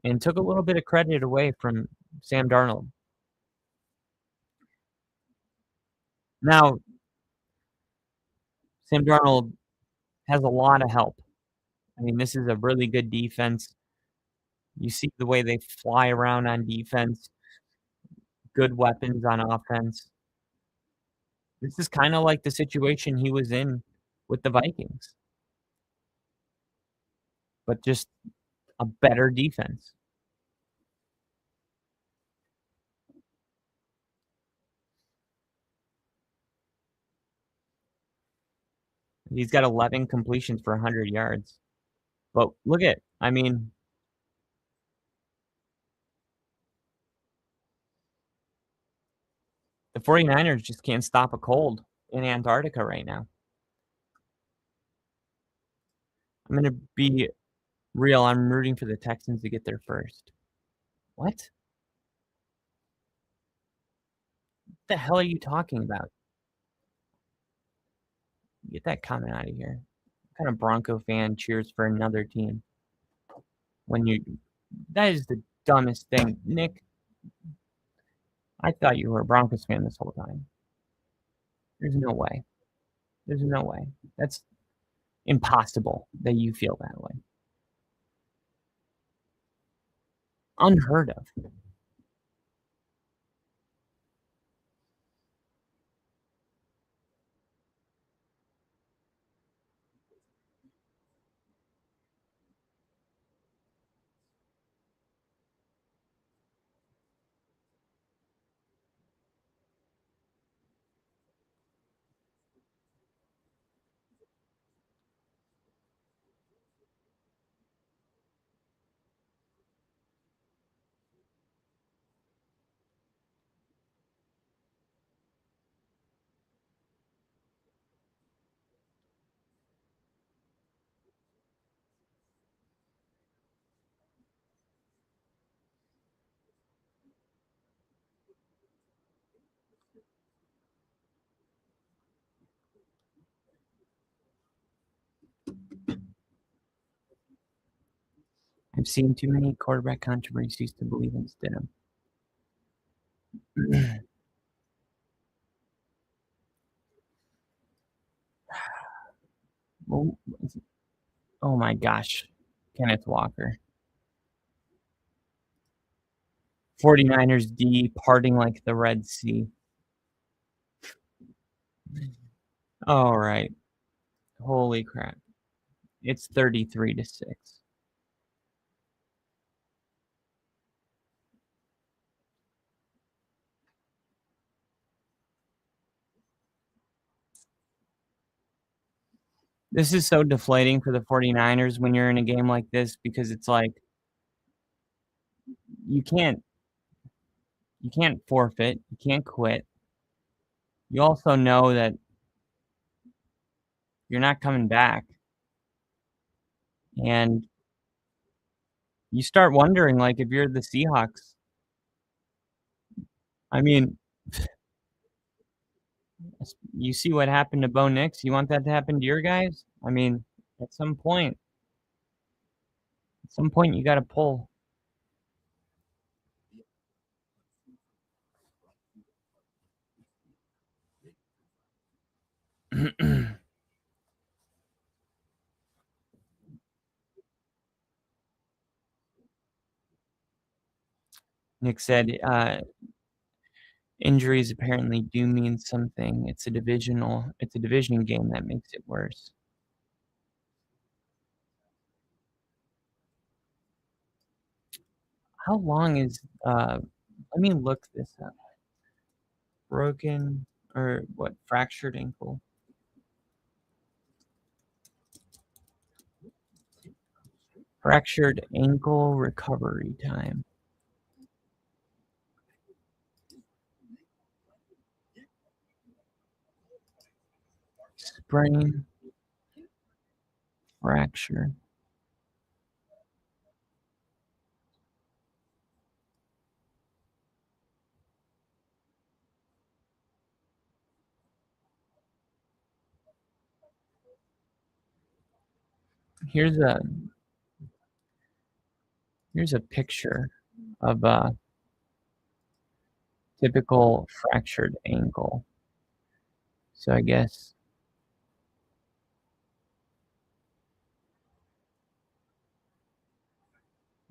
and took a little bit of credit away from Sam Darnold. Now, Sam Darnold has a lot of help. I mean, this is a really good defense. You see the way they fly around on defense, good weapons on offense. This is kind of like the situation he was in with the Vikings, but just a better defense. He's got 11 completions for 100 yards. But look at, I mean, the 49ers just can't stop a cold in Antarctica right now. I'm going to be real. I'm rooting for the Texans to get there first. What? What the hell are you talking about? Get that comment out of here. What kind of Bronco fan cheers for another team? That is the dumbest thing. Nick, I thought you were a Broncos fan this whole time. There's no way. There's no way. That's impossible that you feel that way. Unheard of. I've seen too many quarterback controversies to believe in Stidham. Oh my gosh. Kenneth Walker. 49ers D parting like the Red Sea. All right. Holy crap. It's 33-6. This is so deflating for the 49ers when you're in a game like this, because it's like you can't You can't forfeit. You can't quit. You also know that you're not coming back. And you start wondering, like, if you're the Seahawks. I mean, you see what happened to Bo Nix. You want that to happen to your guys? I mean, at some point you got to pull. Nick said, injuries apparently do mean something. It's a division game that makes it worse. How long is let me look this up. Broken or what? Fractured ankle. Fractured ankle recovery time. Sprain. Fracture. Here's a picture of a typical fractured ankle. So I guess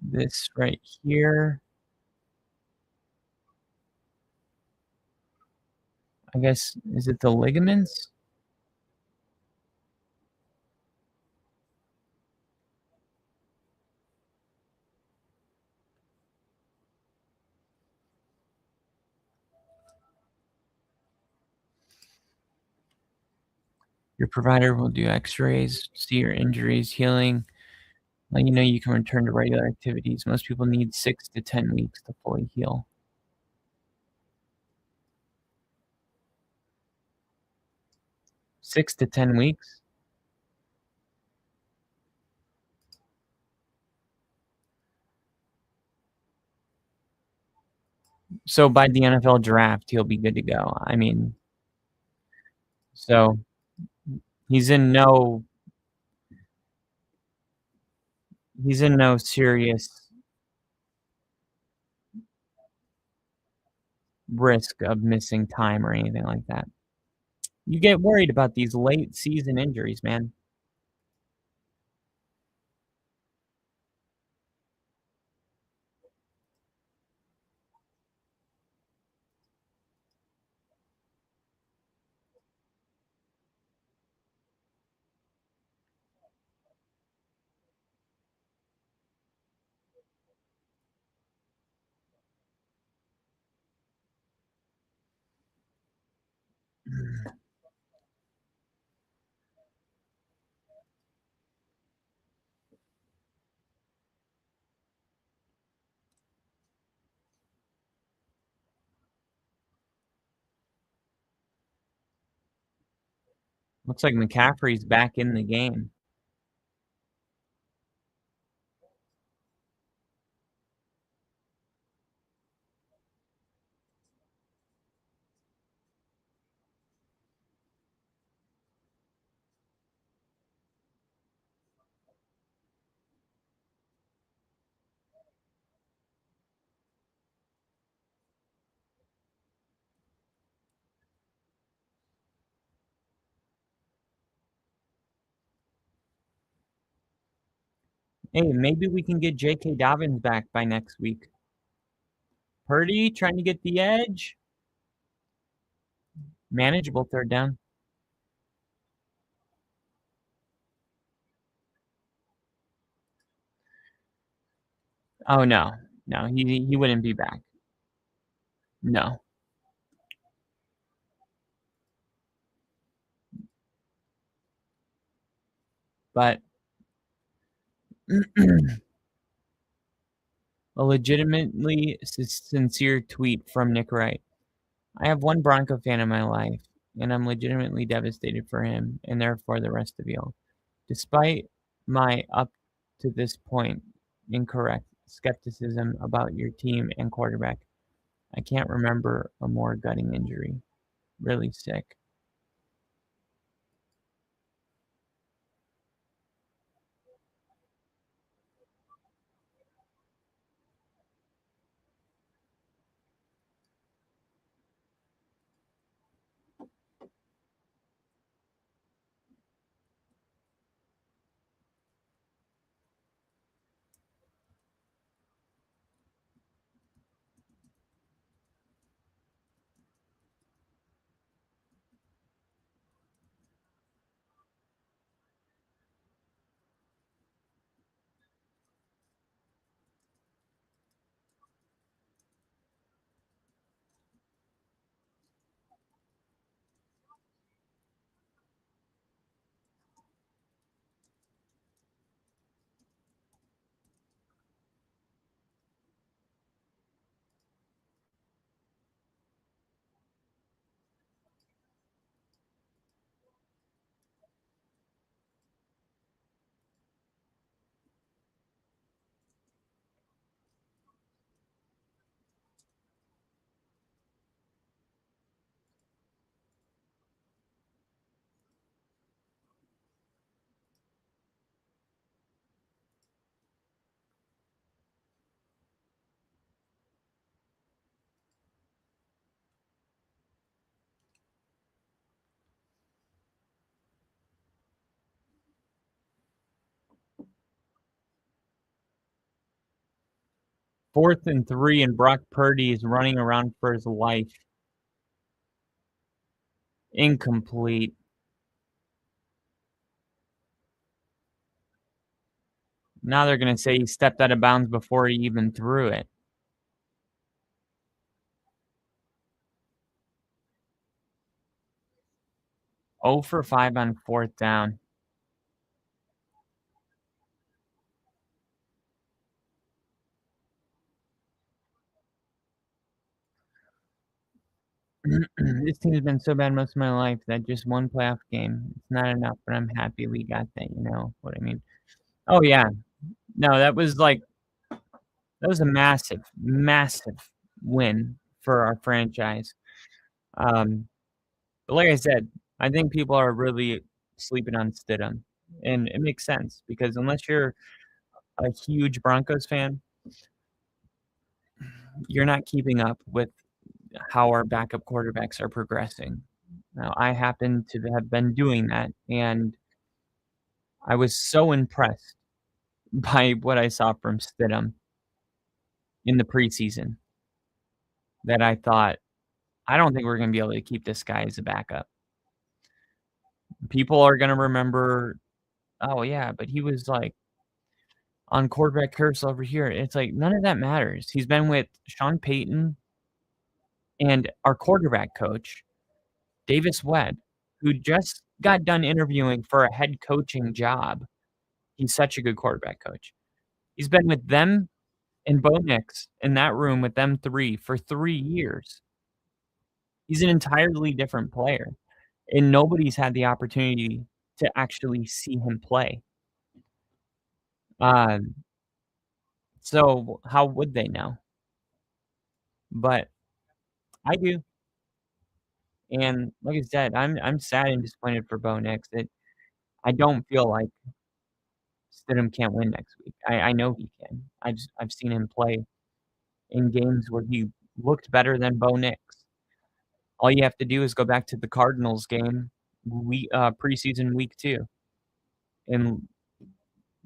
this right here, I guess, is it the ligaments? Your provider will do x-rays, see your injuries, healing. Let you know you can return to regular activities. Most people need 6 to 10 weeks to fully heal. Six to 10 weeks? So by the NFL draft, he'll be good to go. I mean, so he's in no serious risk of missing time or anything like that. You get worried about these late season injuries, man. Looks like McCaffrey's back in the game. Hey, maybe we can get J.K. Dobbins back by next week. Purdy trying to get the edge. Manageable third down. Oh, no. No, he wouldn't be back. No. But A legitimately sincere tweet from Nick Wright. I have one Bronco fan in my life, and I'm legitimately devastated for him, and therefore the rest of y'all. Despite my up to this point incorrect skepticism about your team and quarterback, I can't remember a more gutting injury. Really sick. Fourth and 3, and Brock Purdy is running around for his life. Incomplete. Now they're going to say he stepped out of bounds before he even threw it. Oh for 5 on 4th down. This team's been so bad most of my life that just one playoff game, it's not enough, but I'm happy we got that, you know what I mean? Oh, yeah. No, that was a massive, massive win for our franchise. But like I said, I think people are really sleeping on Stidham, and it makes sense because unless you're a huge Broncos fan, you're not keeping up with how our backup quarterbacks are progressing. Now, I happen to have been doing that, and I was so impressed by what I saw from Stidham in the preseason that I thought, I don't think we're going to be able to keep this guy as a backup. People are going to remember, oh, yeah, but he was like on quarterback curse over here. It's like, none of that matters. He's been with Sean Payton and our quarterback coach, Davis Webb, who just got done interviewing for a head coaching job. He's such a good quarterback coach. He's been with them and Bo Nix in that room with them three for 3 years. He's an entirely different player, and nobody's had the opportunity to actually see him play. So how would they know? But I do. And like I said, I'm sad and disappointed for Bo Nix that I don't feel like Stidham can't win next week. I know he can. I've seen him play in games where he looked better than Bo Nix. All you have to do is go back to the Cardinals game, preseason week 2, and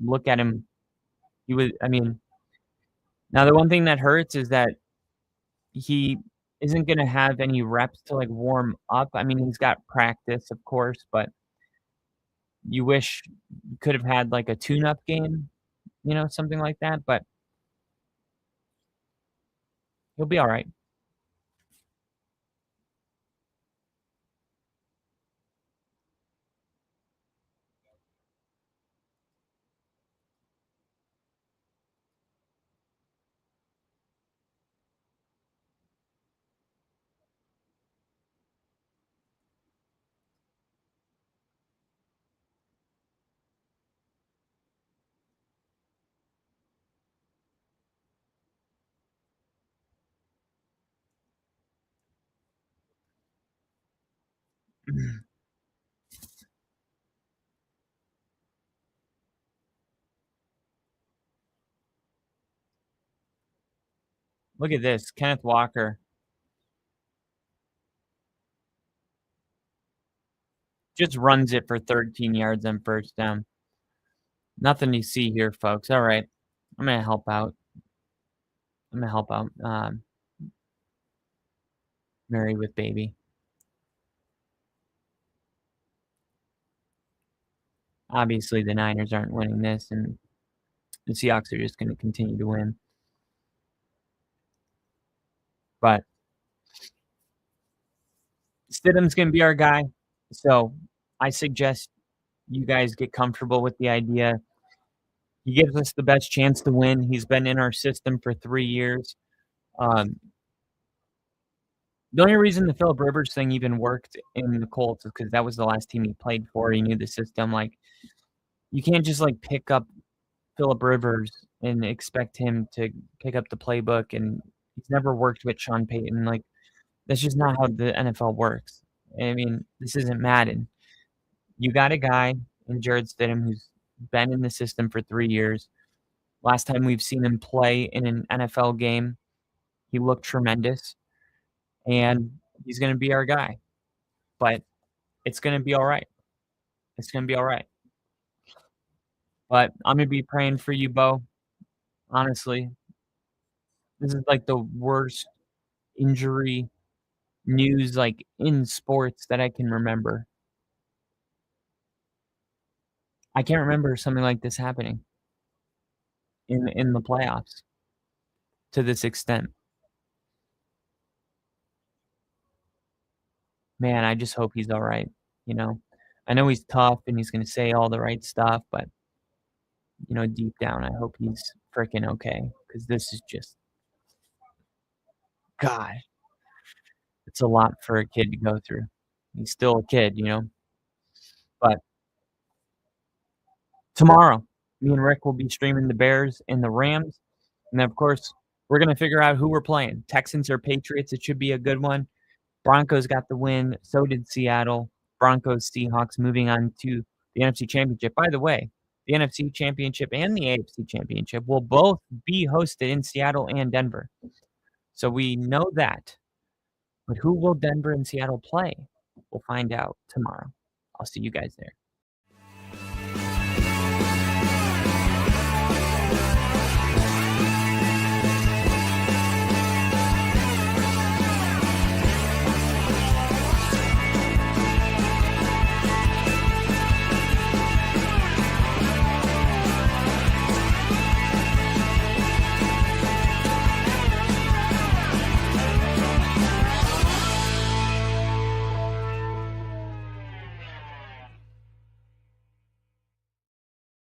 look at him. Now the one thing that hurts is that he isn't gonna have any reps to, like, warm up. I mean, he's got practice, of course, but you wish you could have had, like, a tune-up game, something like that, but he'll be alright. Look at this. Kenneth Walker. Just runs it for 13 yards on first down. Nothing to see here, folks. All right. I'm going to help out. Mary with baby. Obviously, the Niners aren't winning this, and the Seahawks are just going to continue to win. But Stidham's going to be our guy. So I suggest you guys get comfortable with the idea. He gives us the best chance to win. He's been in our system for 3 years. The only reason the Phillip Rivers thing even worked in the Colts is because that was the last team he played for. He knew the system. Like, you can't just like pick up Phillip Rivers and expect him to pick up the playbook. And he's never worked with Sean Payton. Like, that's just not how the NFL works. I mean, this isn't Madden. You got a guy in Jared Stidham who's been in the system for 3 years. Last time we've seen him play in an NFL game, he looked tremendous. And he's going to be our guy. But it's going to be all right. It's going to be all right. But I'm going to be praying for you, Bo. Honestly, this is like the worst injury news like in sports that I can remember. I can't remember something like this happening in the playoffs to this extent. Man, I just hope he's all right, you know. I know he's tough and he's going to say all the right stuff, but, you know, deep down, I hope he's freaking okay, because this is just, God, it's a lot for a kid to go through. He's still a kid, you know. But tomorrow, me and Rick will be streaming the Bears and the Rams. And then, of course, we're going to figure out who we're playing. Texans or Patriots. It should be a good one. Broncos got the win. So did Seattle. Broncos, Seahawks moving on to the NFC Championship. By the way, the NFC Championship and the AFC Championship will both be hosted in Seattle and Denver. So we know that. But who will Denver and Seattle play? We'll find out tomorrow. I'll see you guys there.